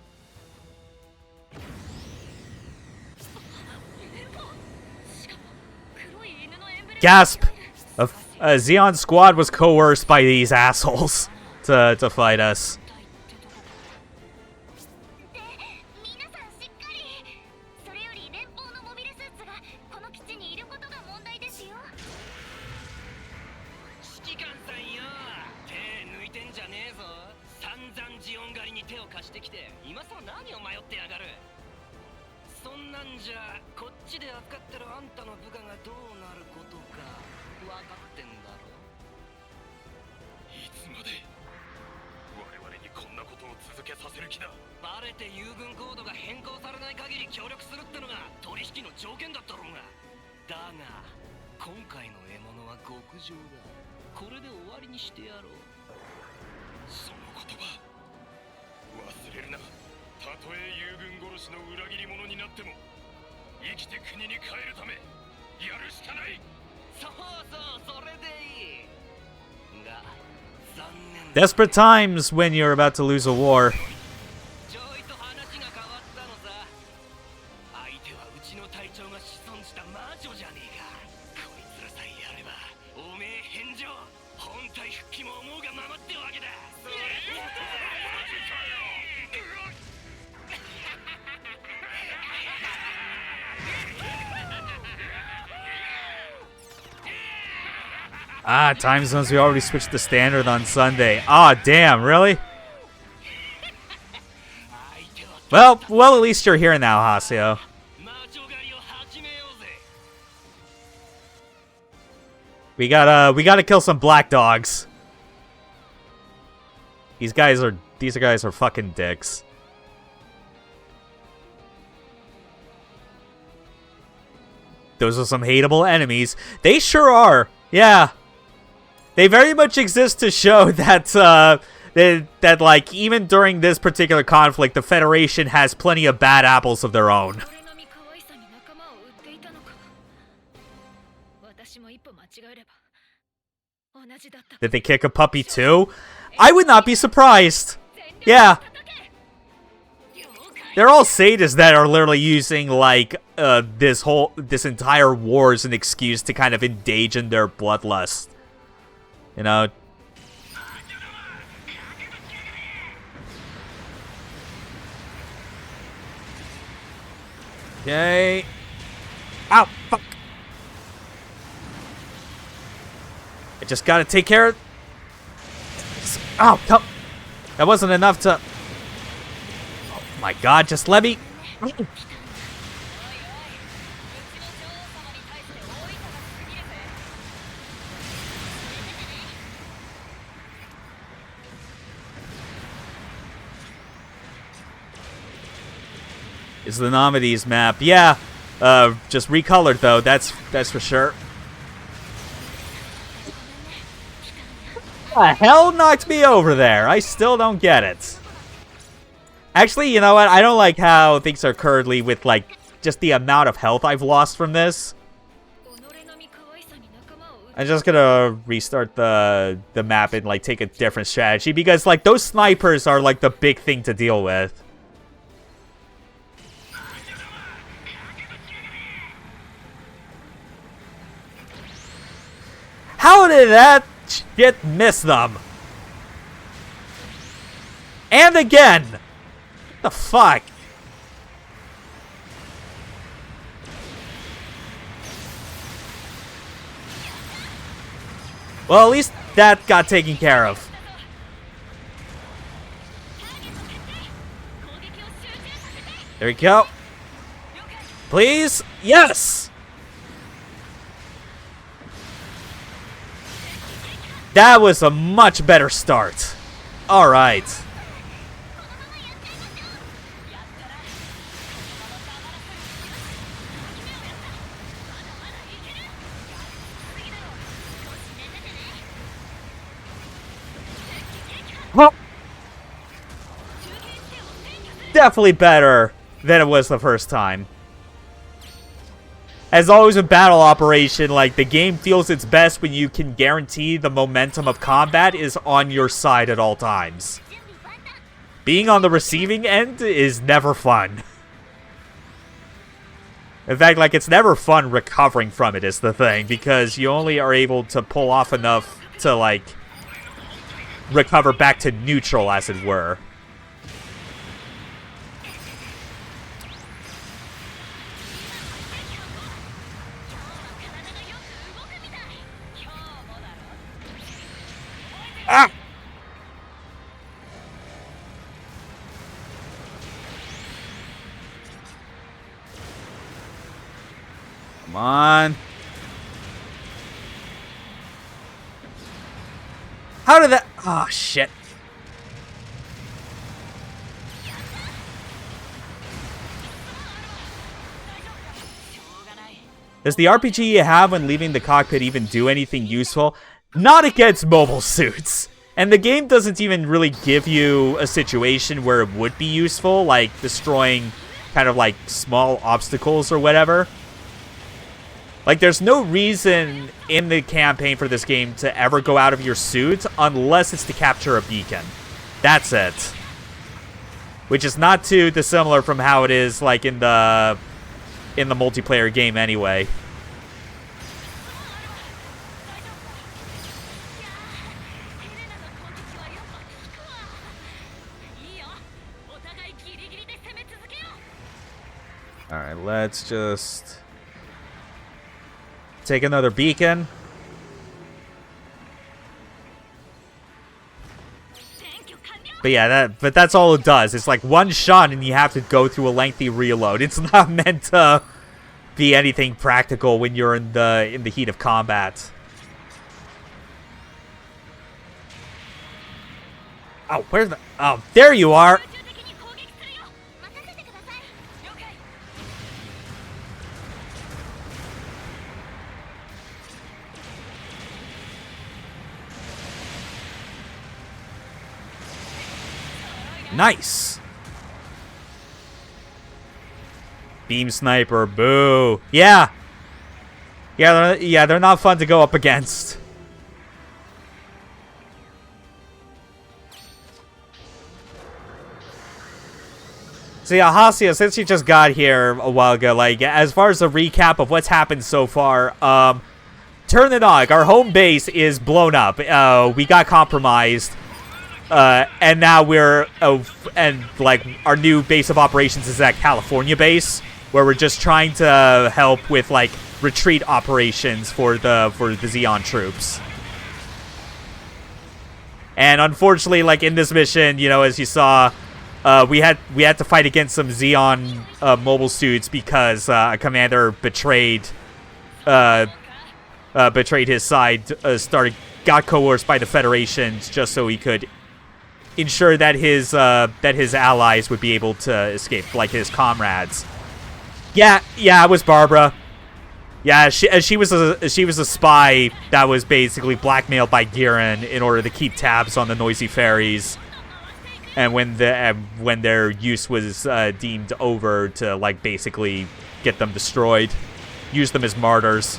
Gasp! A Zeon squad was coerced by these assholes to fight us. 皆さんしっかり。それより連邦のモビルスーツがこの基地にいることが問題ですよ。指揮官さんよ、手抜いてんじゃねえぞ。散々ジオン狩りに手を貸してきて、今さら何を迷ってやがる。そんなんじゃこっちで扱ってるあんたの部下がどうなることか分かってんだろ。いつまで我々にこんなことを続けさせる気だ。バレて友軍コードが変更されない限り協力するってのが取引の条件だったろうが。だが今回の獲物は極上だ。これで終わりにしてやろう。その言葉忘れるな。たとえ友軍殺しの裏切り者になっても生きて国に帰るためやるしかない。そうそう、それでいい。が残念。 Desperate times when you're about to lose a war. ちょいと話が変わったのさ。相手はうちの隊長が子孫した魔女じゃねえか。こいつらさえやればおめえ返上、本体復帰も思うがままってわけだ。Ah, time zones. We already switched to standard on Sunday. Ah, damn, really? Well, at least you're here now, Haseo. We gotta kill some black dogs. These guys are fucking dicks. Those are some hateable enemies. They sure are. Yeah. They very much exist to show that, that like, even during this particular conflict, the Federation has plenty of bad apples of their own. Did they kick a puppy too? I would not be surprised. Yeah. They're all sadists that are literally using, like, this entire war as an excuse to kind of indulge in their bloodlust. You know? Okay. Ow, fuck. I just gotta take care of... Oh, come... That wasn't enough to... Oh my god, just let me... Is the Nomides map. Yeah. Just recolored though, that's for sure. What the hell knocked me over there? I still don't get it. Actually, you know what? I don't like how things are currently with, like, just the amount of health I've lost from this. I'm just gonna restart the map and, like, take a different strategy because, like, those snipers are, like, the big thing to deal with. How did that shit miss them? And again! What the fuck? Well, at least that got taken care of. There we go. Please? Yes! That was a much better start. Alright. Well, definitely better than it was the first time. As always with battle operation, like, the game feels its best when you can guarantee the momentum of combat is on your side at all times. Being on the receiving end is never fun. In fact, like, it's never fun recovering from it is the thing, because you only are able to pull off enough to, like, recover back to neutral, as it were. Ah! Come on. How did that... Oh, shit. Does the RPG you have when leaving the cockpit even do anything useful? Not against mobile suits. And the game doesn't even really give you a situation where it would be useful, like destroying kind of like small obstacles or whatever. Like, there's no reason in the campaign for this game to ever go out of your suit unless it's to capture a beacon. That's it. Which is not too dissimilar from how it is like in the multiplayer game anyway. Alright, let's just take another beacon. But yeah, that's all it does. It's like one shot and you have to go through a lengthy reload. It's not meant to be anything practical when you're in the heat of combat. Oh, where's the... Oh, there you are! Nice! Beam sniper, boo! Yeah! Yeah, they're not fun to go up against. So yeah, Hasia, since you just got here a while ago, like, as far as a recap of what's happened so far, Ternanog, our home base, is blown up. We got compromised. And now we're, and like, our new base of operations is that California base, where we're just trying to help with, like, retreat operations for the Zeon troops. And unfortunately, like, in this mission, you know, as you saw, we had to fight against some Zeon mobile suits because a commander betrayed his side, got coerced by the Federations just so he could ensure that his allies would be able to escape, like his comrades. Yeah, it was Barbara. Yeah, she was a spy that was basically blackmailed by Giran in order to keep tabs on the Noisy Fairies, and when their use was deemed over, to like basically get them destroyed, use them as martyrs.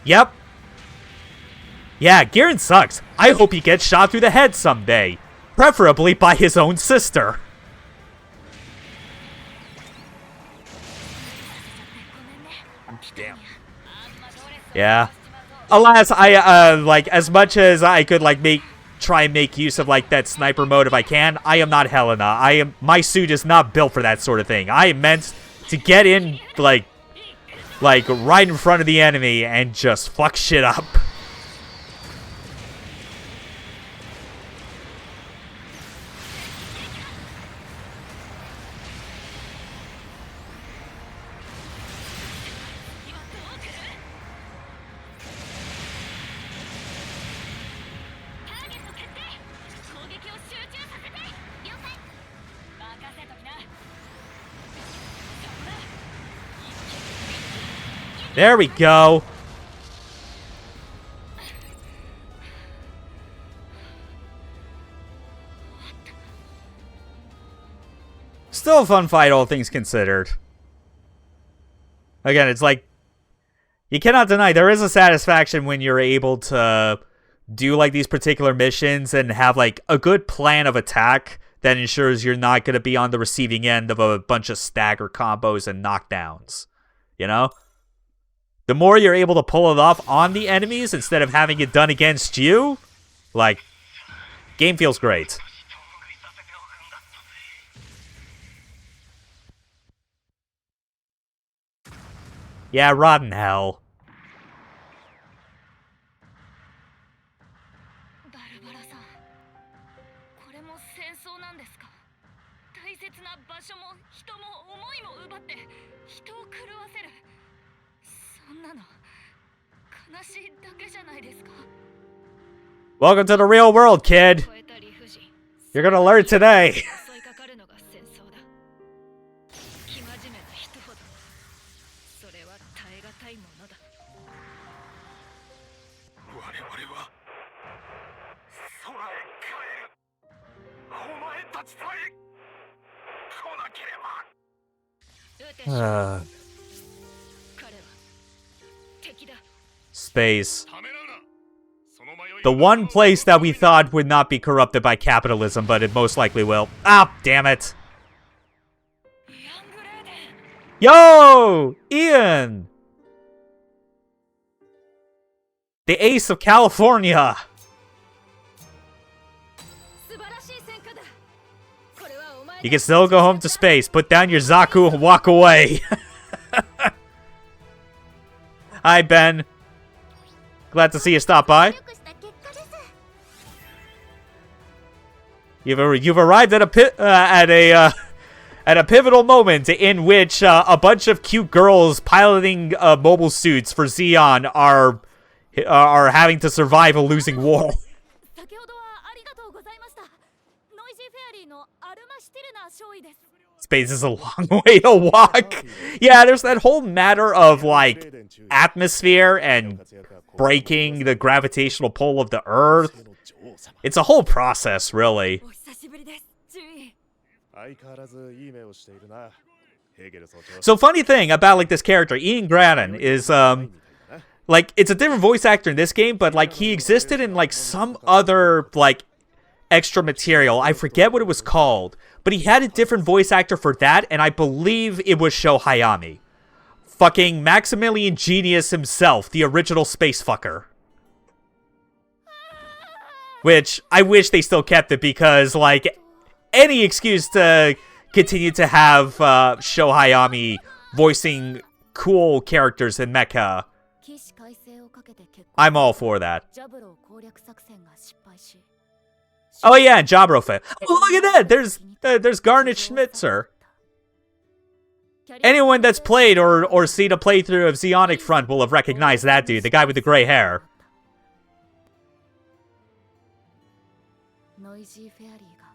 Yep. Yeah, Giran sucks. I hope he gets shot through the head someday. Preferably by his own sister. Damn. Yeah. Alas, I, like, as much as I could, like, try and make use of, like, that sniper mode if I can, I am not Helena. My suit is not built for that sort of thing. I am meant to get in, like, right in front of the enemy and just fuck shit up. There we go. still a fun fight, all things considered. Again, it's like, you cannot deny there is a satisfaction when you're able to do like these particular missions and have like a good plan of attack that ensures you're not going to be on the receiving end of a bunch of stagger combos and knockdowns. You know? The more you're able to pull it off on the enemies instead of having it done against you, like, game feels great. Yeah, rotten hell. バルバラさん、これも戦争なんですか？大切な場所も人も思いも奪って人を狂わせる。そんなの悲しいだけじゃないですか。 Welcome to the real world, kid. You're gonna learn today. 襲いかかるのが戦争だ。生真面目な人ほどそれは耐え難いものだ。我々は空へ帰る。お前たちさえ来なければ。彼は敵だ。 Space. The one place that we thought would not be corrupted by capitalism, but it most likely will. Ah, damn it. Yo! Ian! The ace of California! You can still go home to space. Put down your Zaku and walk away. Hi, Ben. Glad to see you stop by. You've arrived at a pivotal moment in which a bunch of cute girls piloting mobile suits for Zeon are having to survive a losing war. Space is a long way to walk. Yeah, there's that whole matter of like atmosphere and breaking the gravitational pull of the Earth. It's a whole process, really. So funny thing about like this character, Ian Grannon, is like it's a different voice actor in this game, but like he existed in like some other like extra material. I forget what it was called, but he had a different voice actor for that, and I believe it was Sho Hayami. Fucking Maximilian Genius himself, the original space fucker. Which, I wish they still kept it because, like, any excuse to continue to have Sho Hayami voicing cool characters in Mecha, I'm all for that. Oh yeah, Jabro fan. Oh, look at that! There's Garnet Schmitzer. Anyone that's played or seen a playthrough of Zeonic Front will have recognized that dude, the guy with the gray hair. Noisy Fairies が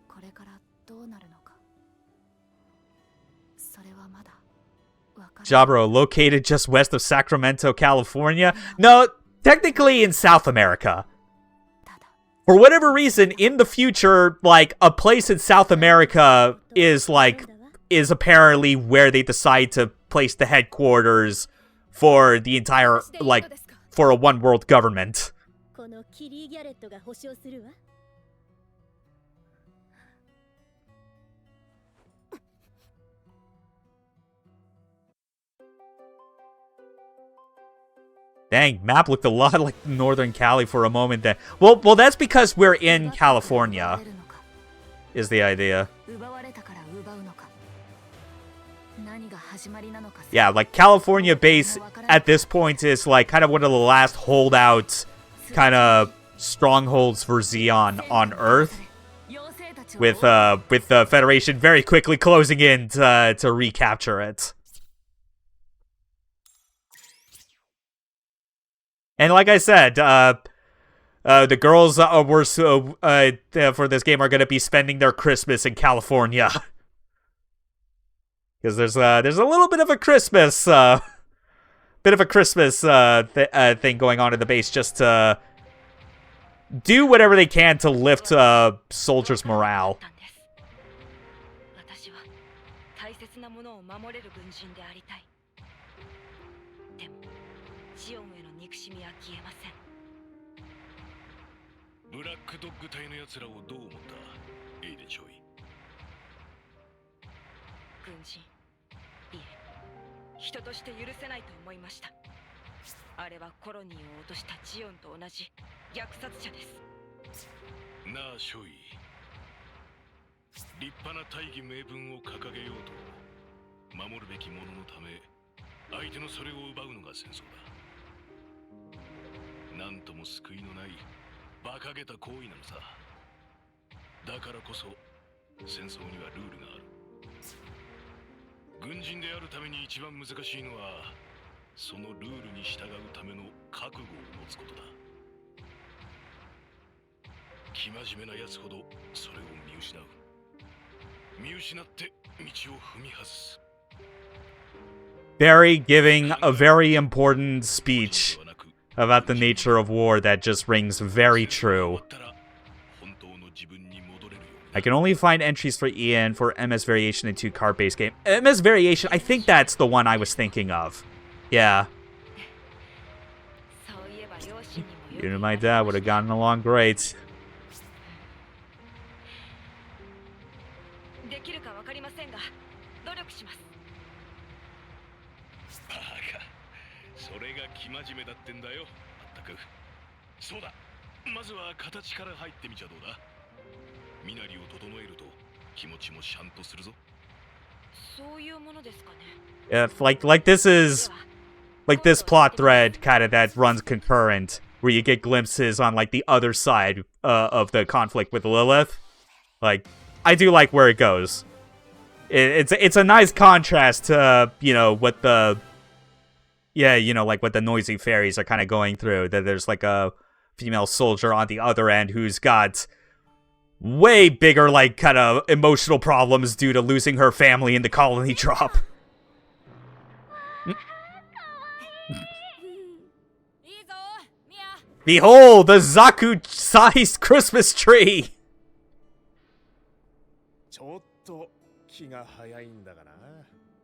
これからどうなるのか。それはまだわからない。 Jabro, located just west of Sacramento, California? No, technically in South America. For whatever reason, in the future, like, a place in South America is apparently where they decide to place the headquarters for the entire, like, for a one-world government. Dang, map looked a lot like Northern Cali for a moment there. Well, that's because we're in California, is the idea. Yeah, like, California base at this point is, like, kind of one of the last holdout kind of strongholds for Zeon on Earth. With the Federation very quickly closing in to recapture it. And like I said, the girls for this game are going to be spending their Christmas in California. Because there's a little bit of a Christmas thing going on in the base, just to do whatever they can to lift soldiers' morale. 大切なものを守れる軍人でありたい。でもジオンへの憎しみは消えません。ブラックドッグ隊の奴らをどう思った？エイデン少尉。軍人、いえ、人として許せないと思いました。あれはコロニーを落としたジオンと同じ虐殺者です。なあ少尉、立派な大義名分を掲げようと守るべきもののため相手のそれを奪うのが戦争だ。なんとも救いのない馬鹿げた行為なのさ。だからこそ戦争にはルールがある。軍人であるために一番難しいのはそのルールに従うための覚悟を持つことだ。生真面目な奴ほどそれを見失う。見失って道を踏み外す。Barry giving a very important speech about the nature of war that just rings very true. I can only find entries for Ian for MS Variation in 2 card-based game. MS Variation, I think that's the one I was thinking of. Yeah. You and my dad would have gotten along great. できるかわかりませんが、努力します。バカ、それが生真面目だってんだよ。まったく。そうだ。まずは形から入ってみちゃどうだ。身なりを整えると気持ちもシャンとするぞ。そういうものですかね。Yeah, like this is like this plot thread kind of that runs concurrent, where you get glimpses on like the other side of the conflict with Lilith. Like, I do like where it goes. It's a nice contrast to, you know, what the like what the Noisy Fairies are kind of going through. That there's like a female soldier on the other end who's got way bigger like kind of emotional problems due to losing her family in the colony drop. Behold, the Zaku-sized Christmas tree! ちょっと気が早いんだがな。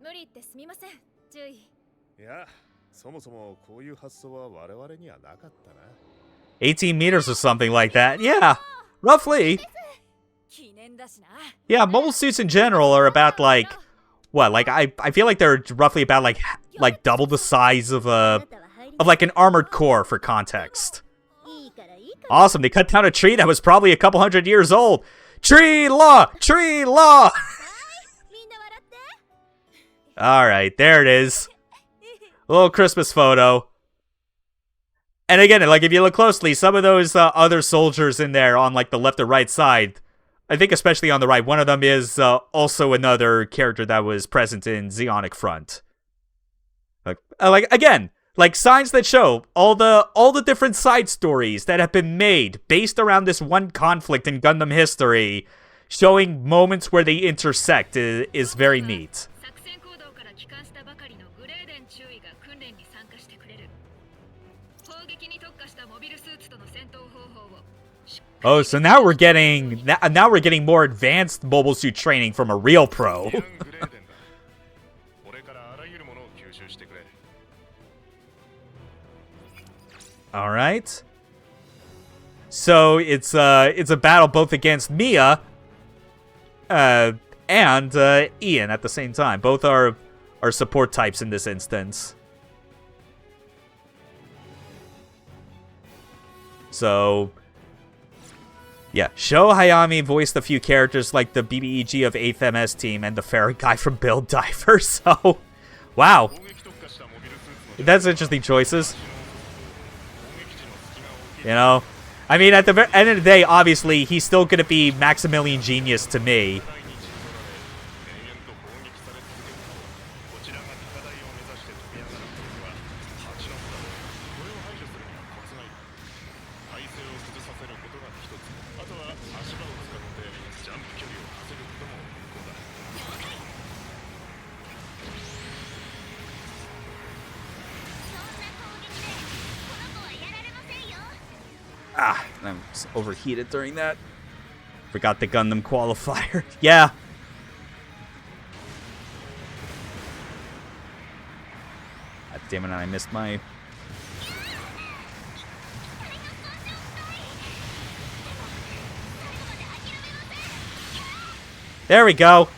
無理ってすみません、注意。いや、そもそもこういう発想は我々にはなかったな。18 meters or something like that. Yeah, roughly. Yeah, mobile suits in general are about like what? Like I feel like they're roughly about like double the size of like an armored core for context. Awesome, they cut down a tree that was probably a couple hundred years old. Tree law! Tree law! Alright, there it is. A little Christmas photo. And again, like if you look closely, some of those other soldiers in there on like the left or right side, I think especially on the right, one of them is also another character that was present in Zeonic Front. Like again, like signs that show all the different side stories that have been made based around this one conflict in Gundam history, showing moments where they intersect is very neat. Oh, so now we're getting more advanced mobile suit training from a real pro. All right. So it's a battle both against Mia and Ian at the same time. Both are support types in this instance. So yeah, Sho Hayami voiced a few characters like the BBEG of 8th MS team and the ferret guy from Build Diver. So, wow. That's interesting choices. You know? I mean, at the end of the day, obviously, he's still going to be Maximilian Genius to me. Ah, I was overheated during that. Forgot the Gundam qualifier. Yeah. damn it, I missed my... There we go.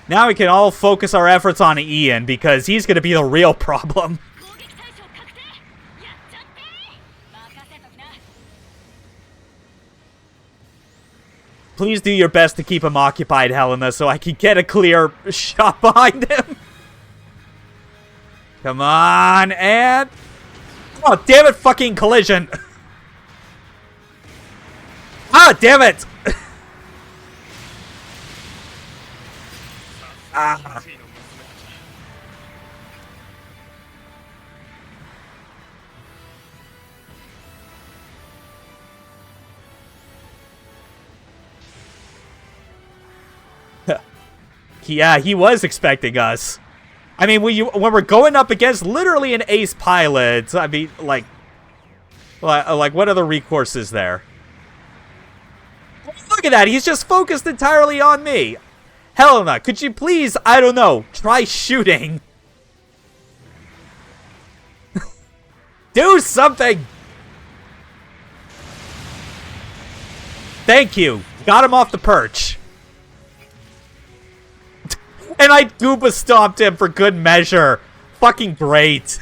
Now we can all focus our efforts on Ian, because he's going to be the real problem. Please do your best to keep him occupied, Helena, so I can get a clear shot behind him. Come on, and... Oh, damn it, fucking collision. Ah, damn it. Ah. Yeah, he was expecting us. I mean, when we're going up against literally an ace pilot, I mean, like what other recourse is there? Look at that, he's just focused entirely on me. Helena, could you please, I don't know, try shooting? Do something! Thank you. Got him off the perch. And I Gooba stomped him for good measure. Fucking great.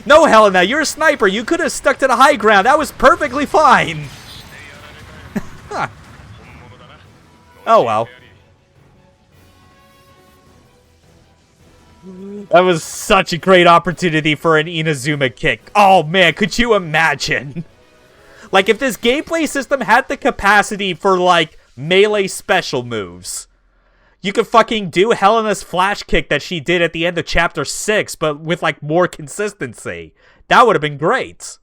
No, Helena, you're a sniper. You could have stuck to the high ground. That was perfectly fine. Oh, well. That was such a great opportunity for an Inazuma kick. Oh, man, could you imagine? Like, if this gameplay system had the capacity for, like, melee special moves, you could fucking do Helena's flash kick that she did at the end of Chapter 6, but with, like, more consistency. That would have been great.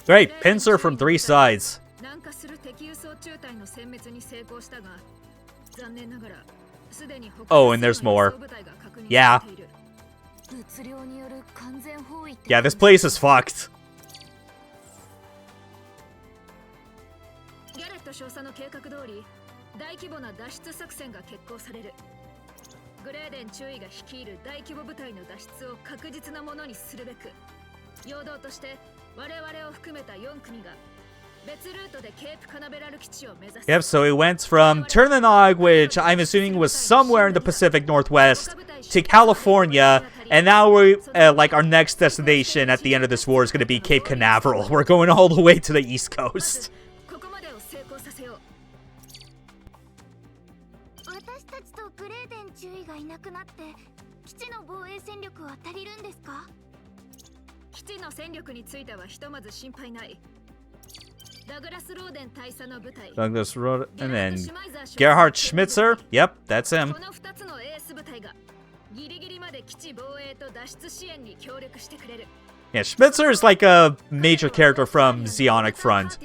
Great, pincer from 3 sides. Oh, and there's more. Yeah. Yeah, this place is fucked. Yep, so it went from Turnanog, which I'm assuming was somewhere in the Pacific Northwest, to California, and now we're, like, our next destination at the end of this war is going to be Cape Canaveral. We're going all the way to the East Coast. Douglas Roden, and then Gerhard Schmitzer. Yep, that's him. Yeah, Schmitzer is like a major character from Zeonic Front.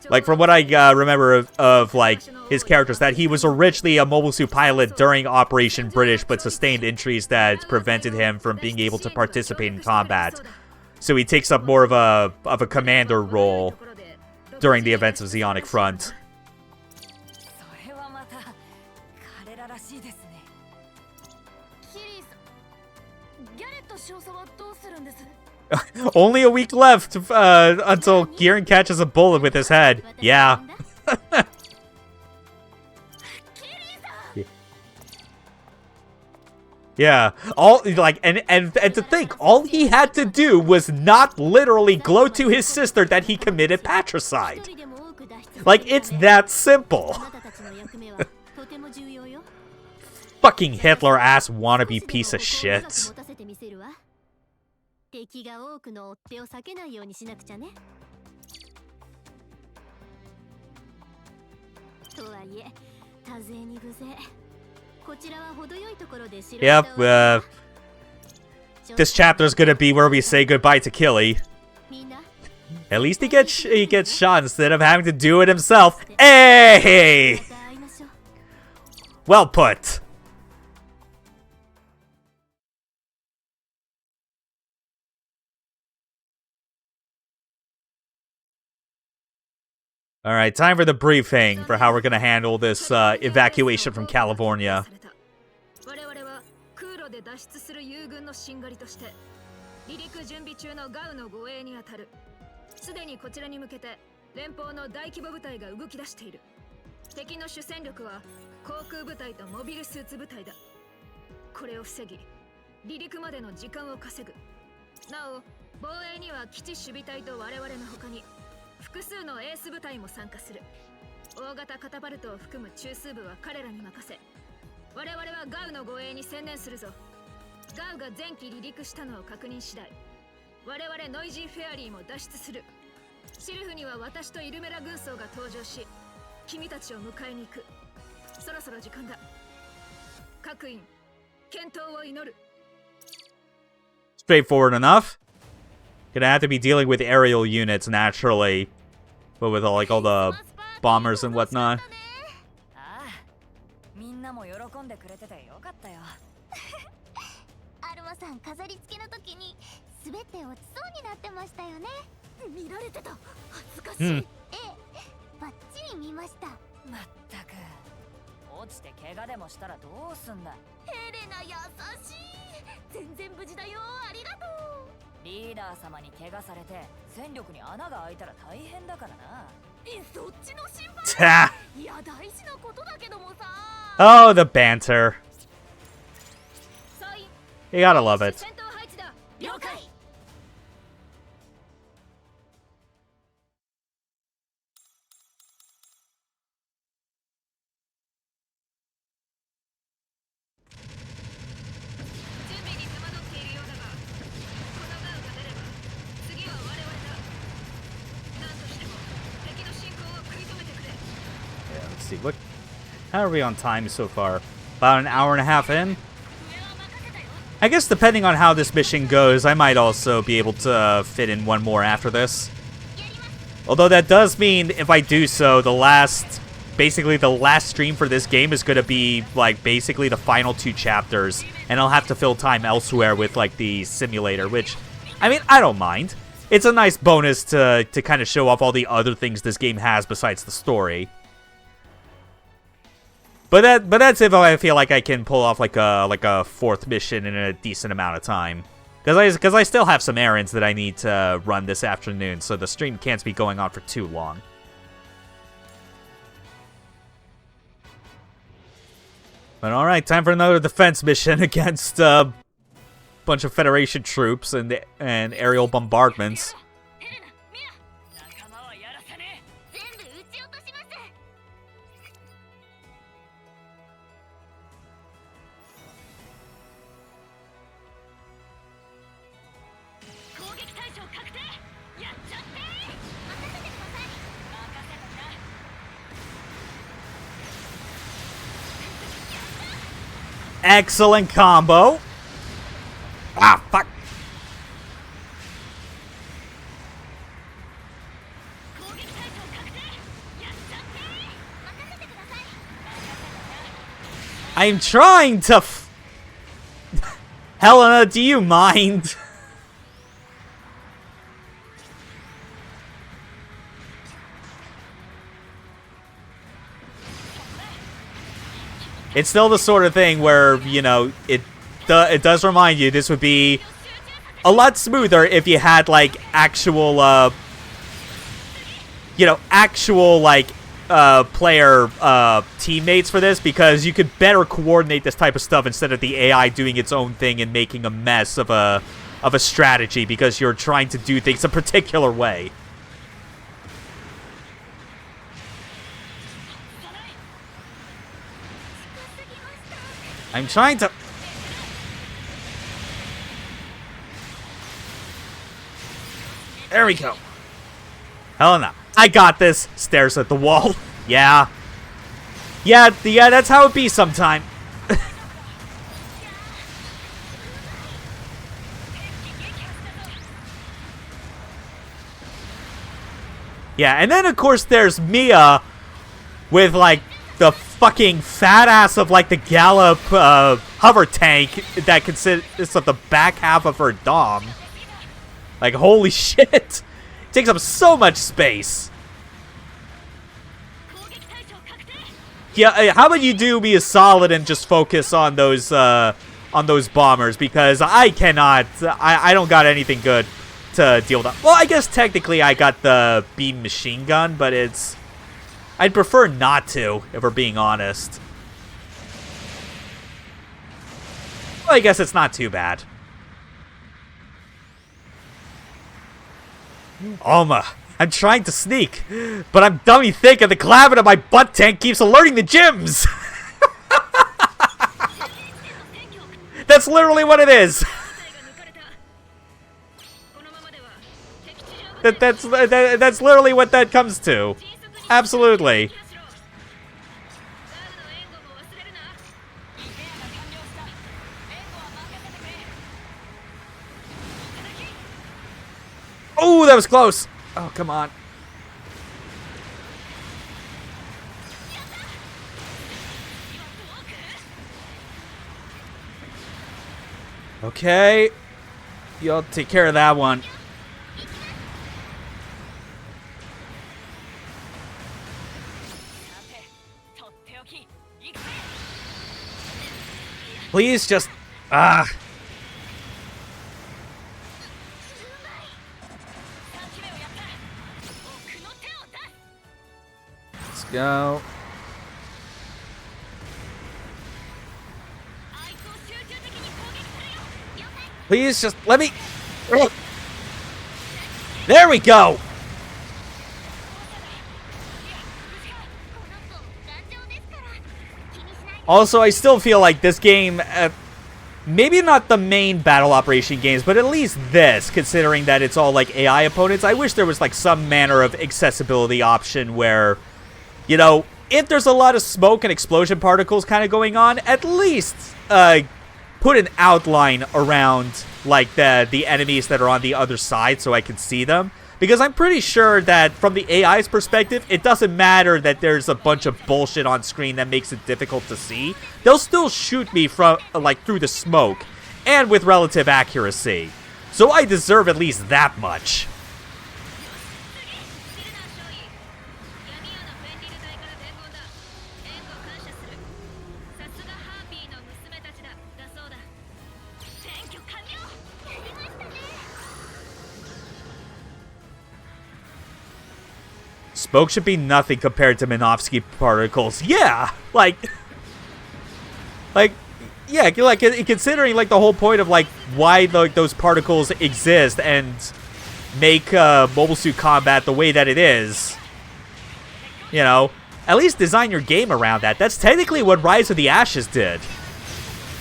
Like, from what I remember of like his characters, that he was originally a mobile suit pilot during Operation British, but sustained injuries that prevented him from being able to participate in combat. So he takes up more of a commander role during the events of Zeonic Front. Only a week left until Giran catches a bullet with his head. Yeah. Yeah. All like and to think, all he had to do was not literally gloat to his sister that he committed patricide. Like, it's that simple. Fucking Hitler ass wannabe piece of shit. Yep, this chapter is gonna be where we say goodbye to Killy. At least he gets shot instead of having to do it himself. Hey! Well put. Alright, time for the briefing for how we're gonna handle this evacuation from California. 我々は空路で脱出する友軍のしんがりとして離陸準備中のガウの護衛に当たる。すでにこちらに向けて連邦の大規模部隊が動き出している。敵の主戦力は航空部隊とモビルスーツ部隊だ。これを防ぎ離陸までの時間を稼ぐ。なお防衛には基地守備隊と我々の他に複数のエース部隊も参加する。大型カタパルトを含む中枢部は彼らに任せ、我々はガウの護衛に専念するぞ。ガウが前期離陸したのを確認次第、我々ノイジーフェアリーも脱出する。シルフには私とイルメラ軍曹が登場し、君たちを迎えに行く。そろそろ時間だ。各員、健闘を祈る。Straightforward enough. Gonna have to be dealing with aerial units naturally, but with all, like all the bombers and whatnot. みんなも喜んでくれててよかったよ。アルマさん飾り付けの時に滑って落ちそうになってましたよね。見られてた。恥ずかしい。うんええ、バッチリ見ました。まったく落ちて怪我でもしたらどうすんだ。ヘレナ優しい。全然無事だよ。ありがとう。リーダー様に怪我されて戦力に穴が開いたら大変だからな。そっちの心 Ta! 配。いや大事なことだけどもさ。 Oh, the banter. サイン。 You gotta love it. 戦闘配置だ。了解。準備に手間取っているようだが、このガウが出れば次は我々だ。何としても敵の進行を食い止めてくれ。 Yeah, let's see. How are we on time so far? About an hour and a half in? I guess depending on how this mission goes, I might also be able to fit in one more after this. Although that does mean if I do so, basically the last stream for this game is going to be like basically the final 2 chapters, and I'll have to fill time elsewhere with like the simulator, which, I mean, I don't mind. It's a nice bonus to kind of show off all the other things this game has besides the story. But that's if I feel like I can pull off like a 4th mission in a decent amount of time. Because I still have some errands that I need to run this afternoon, so the stream can't be going on for too long. But alright, time for another defense mission against a bunch of Federation troops and aerial bombardments. 仲間はやらせね全部撃ち落とします。攻撃対象確定。やっちゃって任せてください。任せときな。 Excellent combo. Ah, fuck. 攻撃対象確定。やっちゃって任せてください。 I'm trying to Helena, do you mind? It's still the sort of thing where, you know, it does remind you this would be a lot smoother if you had, like, actual, player teammates for this, because you could better coordinate this type of stuff instead of the AI doing its own thing and making a mess of a strategy because you're trying to do things a particular way. I'm trying to... There we go. Helena, I got this. Stares at the wall. Yeah. Yeah, that's how it be sometime. Yeah, and then of course there's Mia with like the fucking fat ass of like the Gallop hover tank that consists of the back half of her dom. Like holy shit. Takes up so much space. Yeah, how about you do me a solid and just focus on those bombers, because I cannot. I don't got anything good to deal with. Well, I guess technically I got the beam machine gun, but I'd prefer not to, if we're being honest. Well, I guess it's not too bad. Alma, I'm trying to sneak, but I'm dummy thick and the clavin of my butt tank keeps alerting the gyms. That's literally what it is. That's literally what that comes to. Absolutely. Oh, that was close. Oh, come on. Okay. You'll take care of that one. Please just... Let's go. Please just let me... There we go! Also, I still feel like this game, maybe not the main battle operation games, but at least this, considering that it's all like AI opponents, I wish there was like some manner of accessibility option where, you know, if there's a lot of smoke and explosion particles kind of going on, at least put an outline around like the enemies that are on the other side so I can see them. Because I'm pretty sure that from the AI's perspective, it doesn't matter that there's a bunch of bullshit on screen that makes it difficult to see. They'll still shoot me from like through the smoke and with relative accuracy. So I deserve at least that much. Smoke should be nothing compared to Minovsky particles. Yeah, yeah, like considering like the whole point of like why those particles exist and make Mobile Suit Combat the way that it is. You know, at least design your game around that. That's technically what Rise of the Ashes did.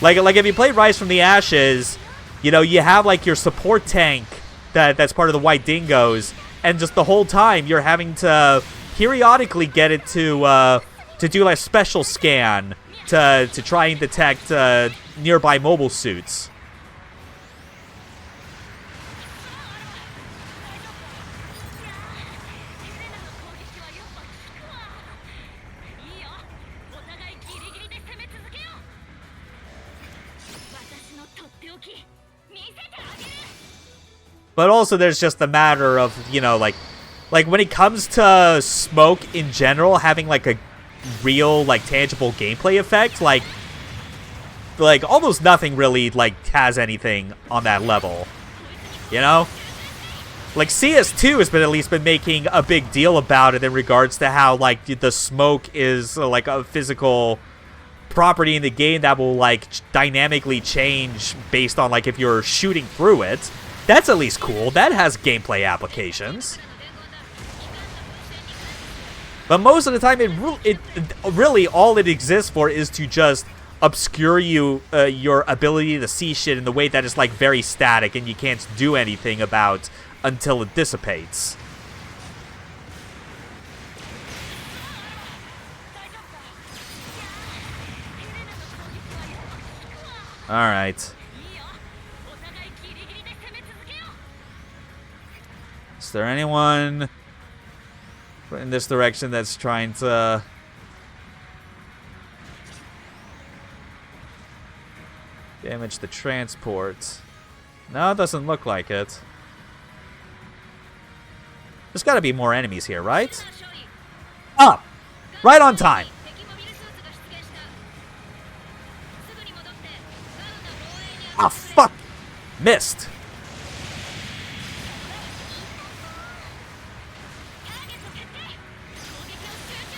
Like if you play Rise from the Ashes, you know, you have like your support tank that's part of the White Dingoes. And just the whole time, you're having to periodically get it to do like a special scan to try and detect nearby mobile suits. But also there's just the matter of, you know, like when it comes to smoke in general, having like a real, like tangible gameplay effect, like almost nothing really like has anything on that level, you know? Like CS2 has at least been making a big deal about it in regards to how like the smoke is like a physical property in the game that will like dynamically change based on like if you're shooting through it. That's at least cool. That has gameplay applications. But most of the time, it really all it exists for is to just obscure your ability to see shit in the way that is like very static and you can't do anything about until it dissipates. All right. Is there anyone in this direction that's trying to... damage the transport? No, it doesn't look like it. There's gotta be more enemies here, right? Up! Right on time! Ah, fuck! Missed.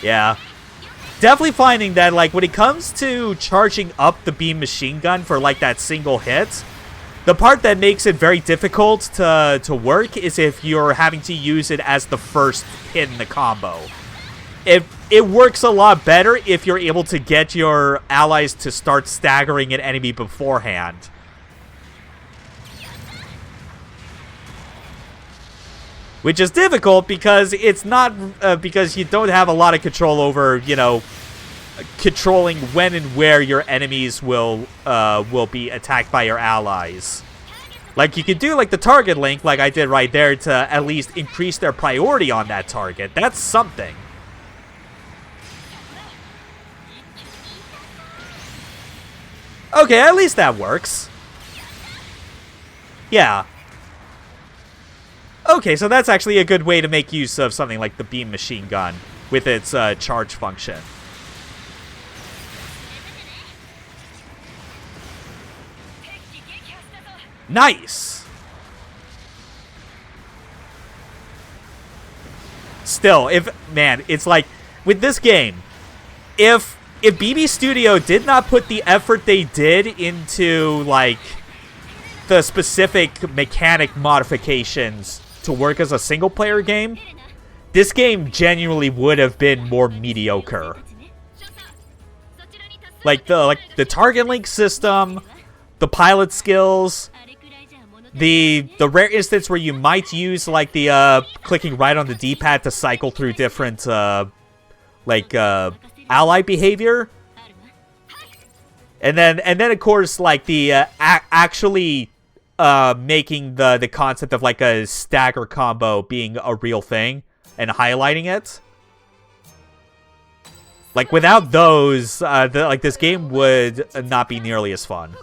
Yeah. Definitely finding that, like, when it comes to charging up the beam machine gun for, like, that single hit, the part that makes it very difficult to work is if you're having to use it as the first hit in the combo. It works a lot better if you're able to get your allies to start staggering an enemy beforehand. Which is difficult because it's not, because you don't have a lot of control over, you know, controlling when and where your enemies will be attacked by your allies. Like, you could do, like, the target link, like I did right there, to at least increase their priority on that target. That's something. Okay, at least that works. Yeah. Okay, so that's actually a good way to make use of something like the beam machine gun with its charge function. Nice! Still, man, it's like, with this game, if BB Studio did not put the effort they did into, like, the specific mechanic modifications to work as a single-player game, this game genuinely would have been more mediocre. Like the target link system, the pilot skills, the rare instance where you might use, like, the clicking right on the D-pad to cycle through different ally behavior, and then of course, like, the actually making the concept of, like, a stagger combo being a real thing and highlighting it. Like, without those, this game would not be nearly as fun.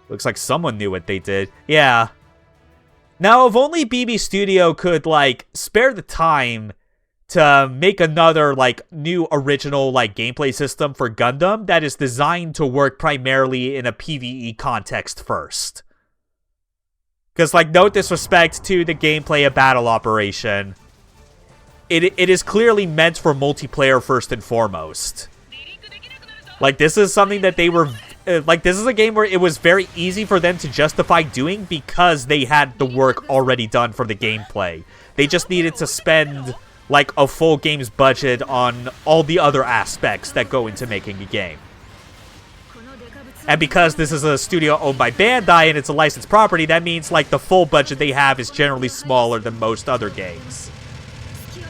Looks like someone knew what they did. Yeah. Now, if only BB Studio could, like, spare the time to make another, like, new original, like, gameplay system for Gundam that is designed to work primarily in a PvE context first. Because, like, no disrespect to the gameplay of Battle Operation, it is clearly meant for multiplayer first and foremost. Like, this is something that they were... like, this is a game where it was very easy for them to justify doing because they had the work already done for the gameplay. They just needed to spend, like, a full game's budget on all the other aspects that go into making a game. And because this is a studio owned by Bandai and it's a licensed property, that means, like, the full budget they have is generally smaller than most other games.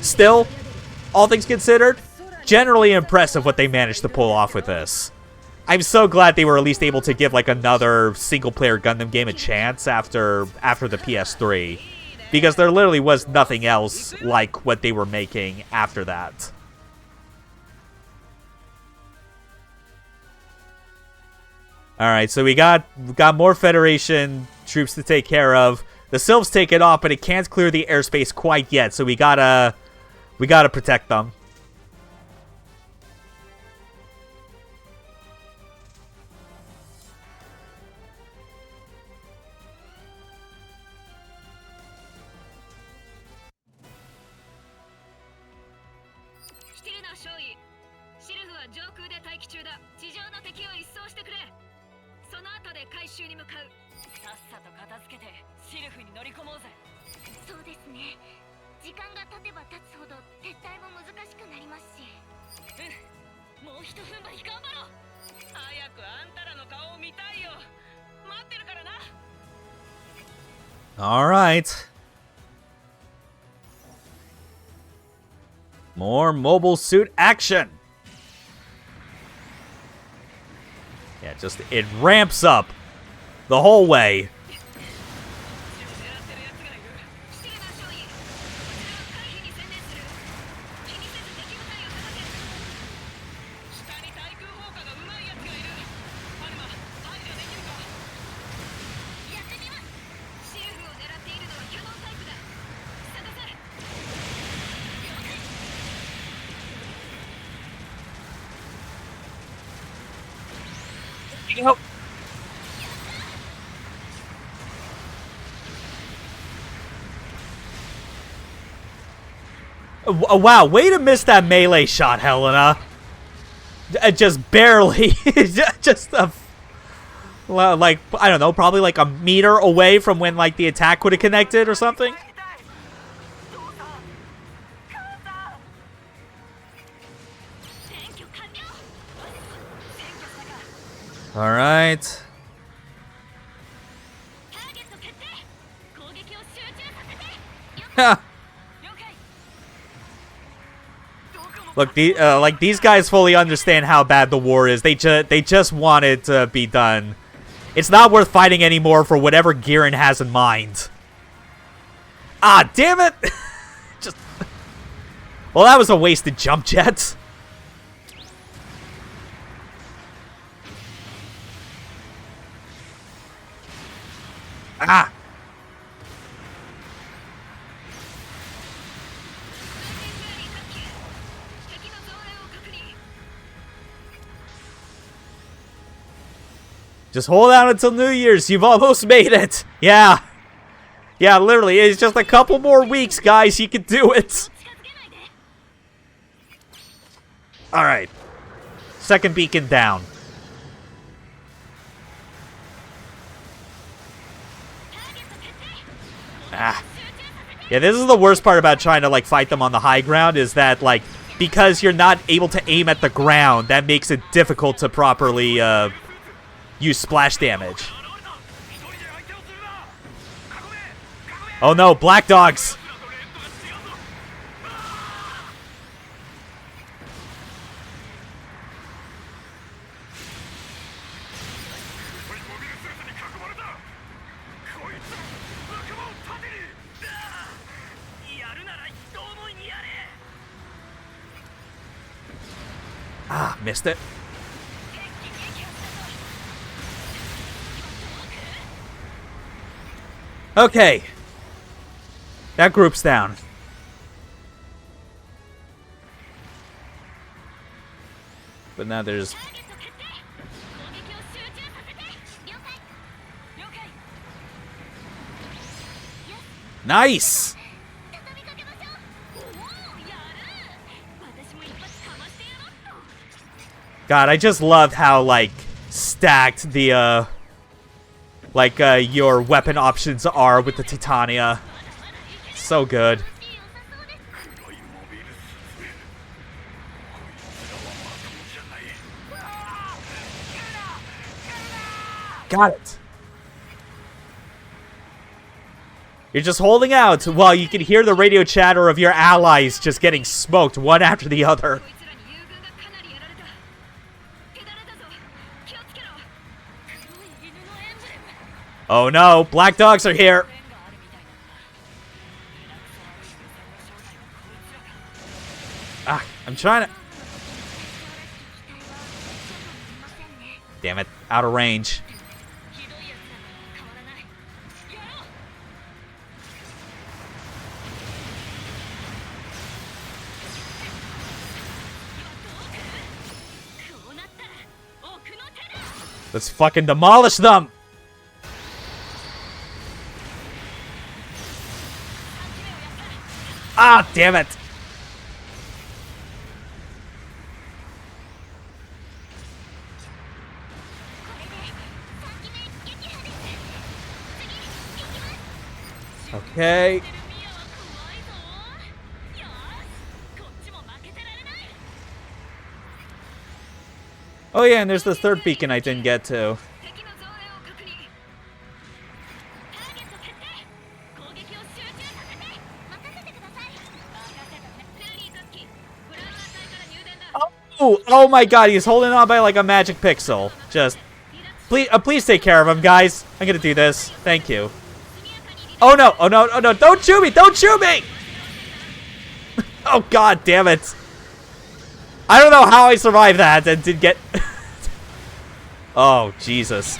Still, all things considered, generally impressive what they managed to pull off with this. I'm so glad they were at least able to give, like, another single-player Gundam game a chance after the PS3. Because there literally was nothing else like what they were making after that. Alright, so we got more Federation troops to take care of. The Sylphs take it off, but it can't clear the airspace quite yet, so we gotta protect them. All right. More mobile suit action. Yeah, just it ramps up the whole way. Go. Oh, wow, way to miss that melee shot, Helena. Just barely. Just a... Like, I don't know, probably like a meter away from when, like, the attack would have connected or something. Alright. Look, like, these guys fully understand how bad the war is. They just want it to be done. It's not worth fighting anymore for whatever Giran has in mind. Ah, damn it! Just... Well, that was a wasted jump jet. Ah! Just hold out until New Year's. You've almost made it. Yeah. Yeah, literally. It's just a couple more weeks, guys. You can do it. Alright. Second beacon down. Ah. Yeah, this is the worst part about trying to, like, fight them on the high ground, is that, like, because you're not able to aim at the ground, that makes it difficult to properly, use splash damage. Oh no, black dogs! Ah, missed it. Okay. That group's down. But now there's... Nice! God, I just loved how, like, stacked the, your weapon options are with the Titania. So good. Got it. You're just holding out while you can hear the radio chatter of your allies just getting smoked one after the other. Oh no, black dogs are here. Ah, I'm trying to... Damn it, out of range. Let's fucking demolish them! Ah, damn it! Okay. Oh yeah, and there's the third beacon I didn't get to. Oh my god, he's holding on by like a magic pixel. Just, please take care of him, guys. I'm gonna do this. Thank you. Oh no, oh no, oh no, don't shoot me, don't shoot me! Oh god damn it. I don't know how I survived that and did get... Oh, Jesus.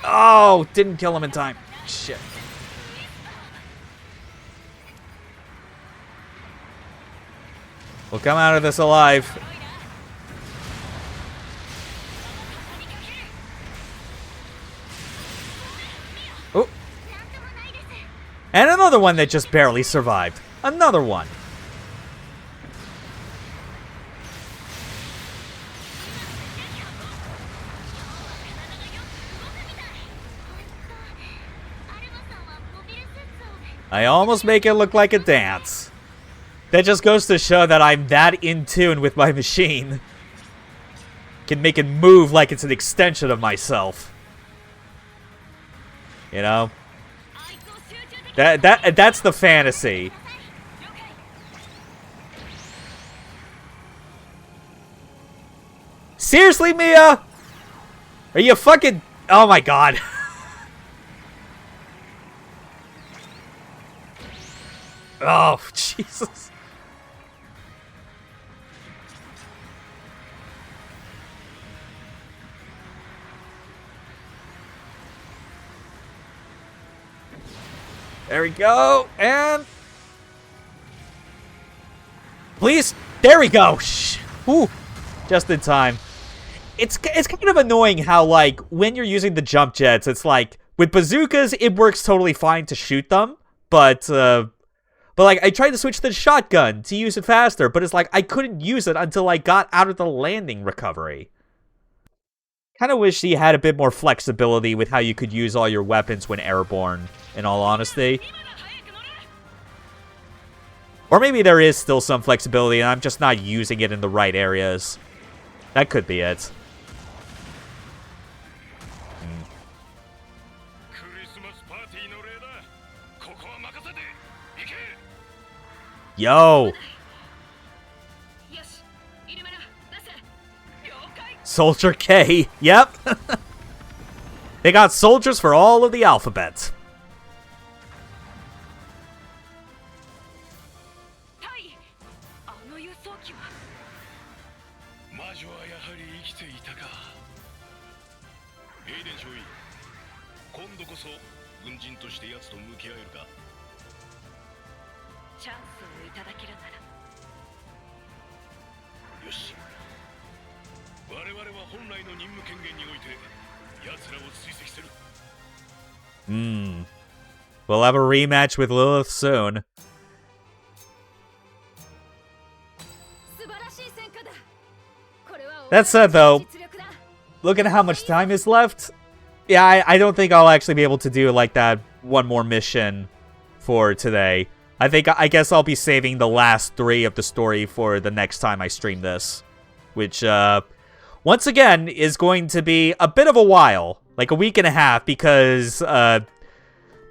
Oh, didn't kill him in time. Shit. We'll come out of this alive. Oh. And another one that just barely survived. Another one. I almost make it look like a dance. That just goes to show that I'm that in tune with my machine. Can make it move like it's an extension of myself. You know? That's the fantasy. Seriously, Mia? Are you fucking... Oh my god. Oh, Jesus. There we go, and... Please, there we go. Whew. Just in time. It's kind of annoying how, like, when you're using the jump jets, it's like, with bazookas, it works totally fine to shoot them, but like, I tried to switch to the shotgun to use it faster, but it's like, I couldn't use it until I got out of the landing recovery. Kind of wish you had a bit more flexibility with how you could use all your weapons when airborne, in all honesty. Or maybe there is still some flexibility and I'm just not using it in the right areas. That could be it. Yo! Soldier K. Yep. They got soldiers for all of the alphabet. We'll have a rematch with Lilith soon. That said, though, looking at how much time is left, yeah, I don't think I'll actually be able to do, like, that one more mission for today. I guess I'll be saving the last 3 of the story for the next time I stream this. Which, once again, is going to be a bit of a while. Like, a week and a half, because,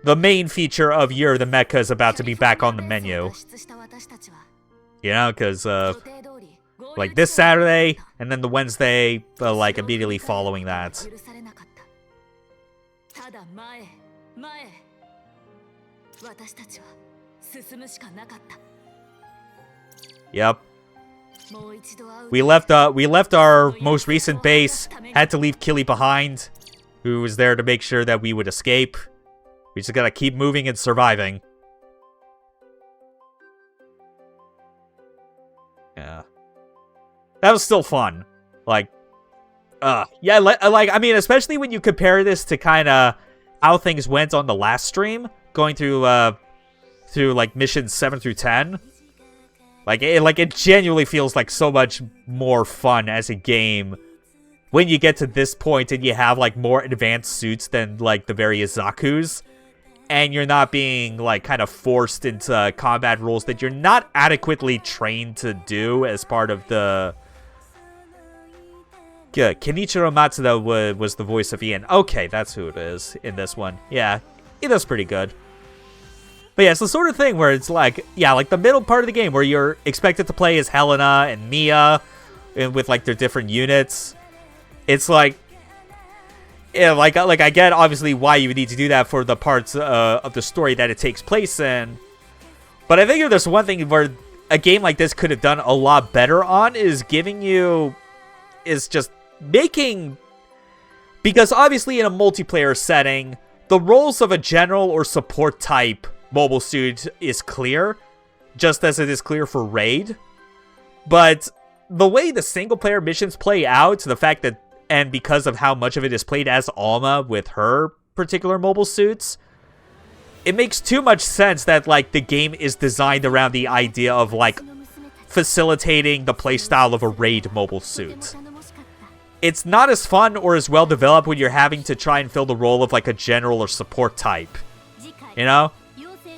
the main feature of Year of the Mecha is about to be back on the menu. You know, because, like, this Saturday, and then the Wednesday, like, immediately following that. Yep. We left our most recent base, had to leave Killy behind, who was there to make sure that we would escape. We just gotta keep moving and surviving. Yeah. That was still fun. Like, yeah, like, I mean, especially when you compare this to kind of how things went on the last stream, going through, like, missions 7 through 10. Like, it genuinely feels like so much more fun as a game when you get to this point and you have, like, more advanced suits than, like, the various Zakus. And you're not being, like, kind of forced into combat rules that you're not adequately trained to do as part of the... Yeah, Kenichiro Matsuda was the voice of Ian. Okay, that's who it is in this one. Yeah, he does pretty good. But yeah, it's the sort of thing where it's like, yeah, like the middle part of the game where you're expected to play as Helena and Mia and with, like, their different units. It's like... Yeah, like I get obviously why you would need to do that for the parts of the story that it takes place in. But I think if there's one thing where a game like this could have done a lot better on is giving you... Is just making... Because obviously in a multiplayer setting, the roles of a general or support type mobile suit is clear. Just as it is clear for Raid. But the way the single-player missions play out, the fact that, and because of how much of it is played as Alma with her particular mobile suits, it makes too much sense that, like, the game is designed around the idea of, like, facilitating the playstyle of a raid mobile suit. It's not as fun or as well developed when you're having to try and fill the role of, like, a general or support type. You know?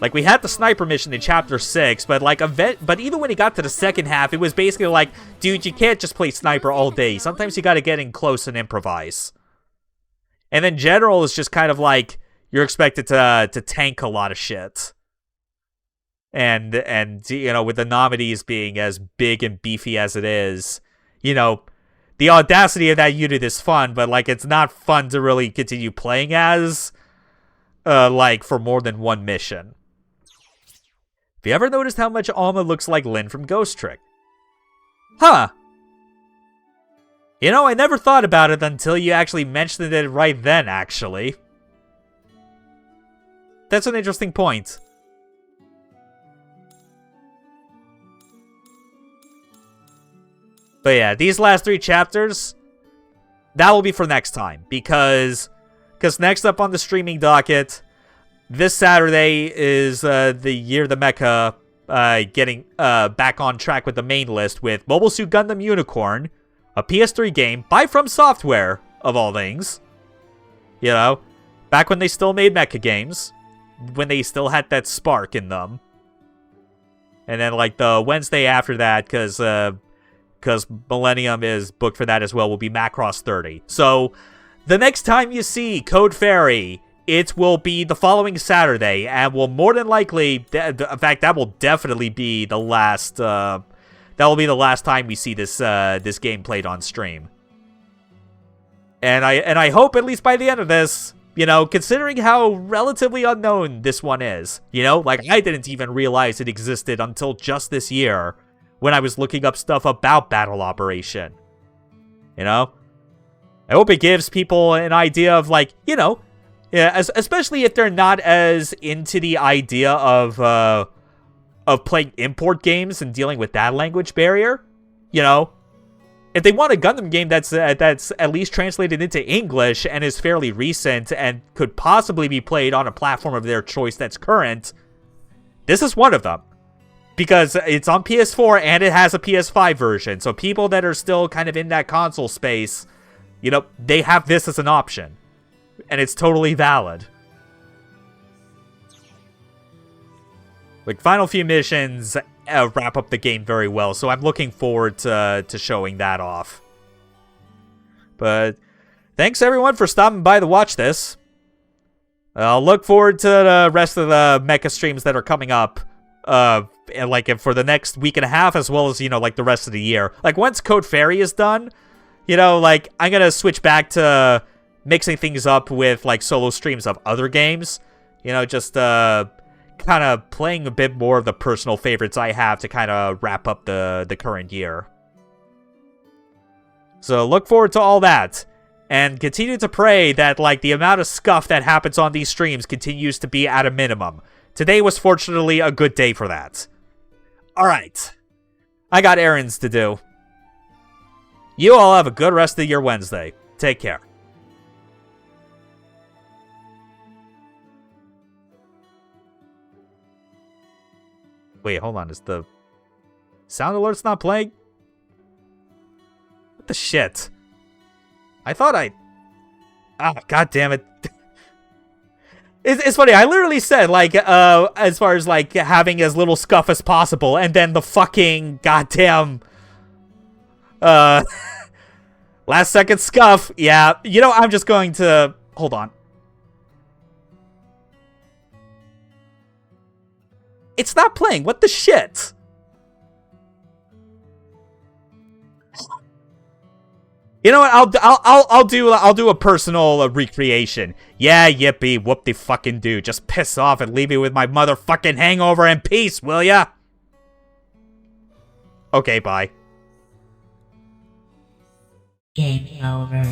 Like, we had the sniper mission in Chapter 6, but, like, but even when it got to the second half, it was basically like, dude, you can't just play sniper all day. Sometimes you gotta get in close and improvise. And then general is just kind of like, you're expected to tank a lot of shit. And you know, with the Nominees being as big and beefy as it is, you know, the audacity of that unit is fun, but, like, it's not fun to really continue playing as, like, for more than one mission. Have you ever noticed how much Alma looks like Lyn from Ghost Trick? Huh. You know, I never thought about it until you actually mentioned it right then, actually. That's an interesting point. But yeah, these last 3 chapters, that will be for next time. Because next up on the streaming docket, this Saturday is the Year the Mecha getting back on track with the main list with Mobile Suit Gundam Unicorn, a PS3 game by From Software, of all things. You know, back when they still made mecha games, when they still had that spark in them. And then, like, the Wednesday after that, because Millennium is booked for that as well, will be Macross 30. So, the next time you see Code Fairy, it will be the following Saturday, and will more than likely, in fact, that will definitely be the last, that will be the last time we see this, this game played on stream. And I hope, at least by the end of this, you know, considering how relatively unknown this one is, you know, like, I didn't even realize it existed until just this year, when I was looking up stuff about Battle Operation. You know? I hope it gives people an idea of, like, you know, yeah, especially if they're not as into the idea of playing import games and dealing with that language barrier. You know? If they want a Gundam game that's at least translated into English and is fairly recent and could possibly be played on a platform of their choice that's current, this is one of them. Because it's on PS4 and it has a PS5 version. So people that are still kind of in that console space, you know, they have this as an option. And it's totally valid. Like, final few missions wrap up the game very well. So I'm looking forward to showing that off. But thanks everyone for stopping by to watch this. I'll look forward to the rest of the Mecha streams that are coming up. And like for the next week and a half, as well as, you know, like the rest of the year. Like, once Code Fairy is done, you know, like, I'm gonna switch back to mixing things up with, like, solo streams of other games. You know, just kind of playing a bit more of the personal favorites I have to kind of wrap up the current year. So look forward to all that. And continue to pray that, like, the amount of scuff that happens on these streams continues to be at a minimum. Today was fortunately a good day for that. Alright. I got errands to do. You all have a good rest of your Wednesday. Take care. Wait, hold on. Is the sound alert's not playing? What the shit? I thought I... Ah, god damn it. It's funny, I literally said, like, as far as, like, having as little scuff as possible, and then the fucking goddamn, last second scuff. Yeah, you know, I'm just going to... Hold on. It's not playing, what the shit? You know what? I'll do a personal recreation. Yeah, yippee, whoop de fucking do. Just piss off and leave me with my motherfucking hangover in peace, will ya? Okay, bye. Game over.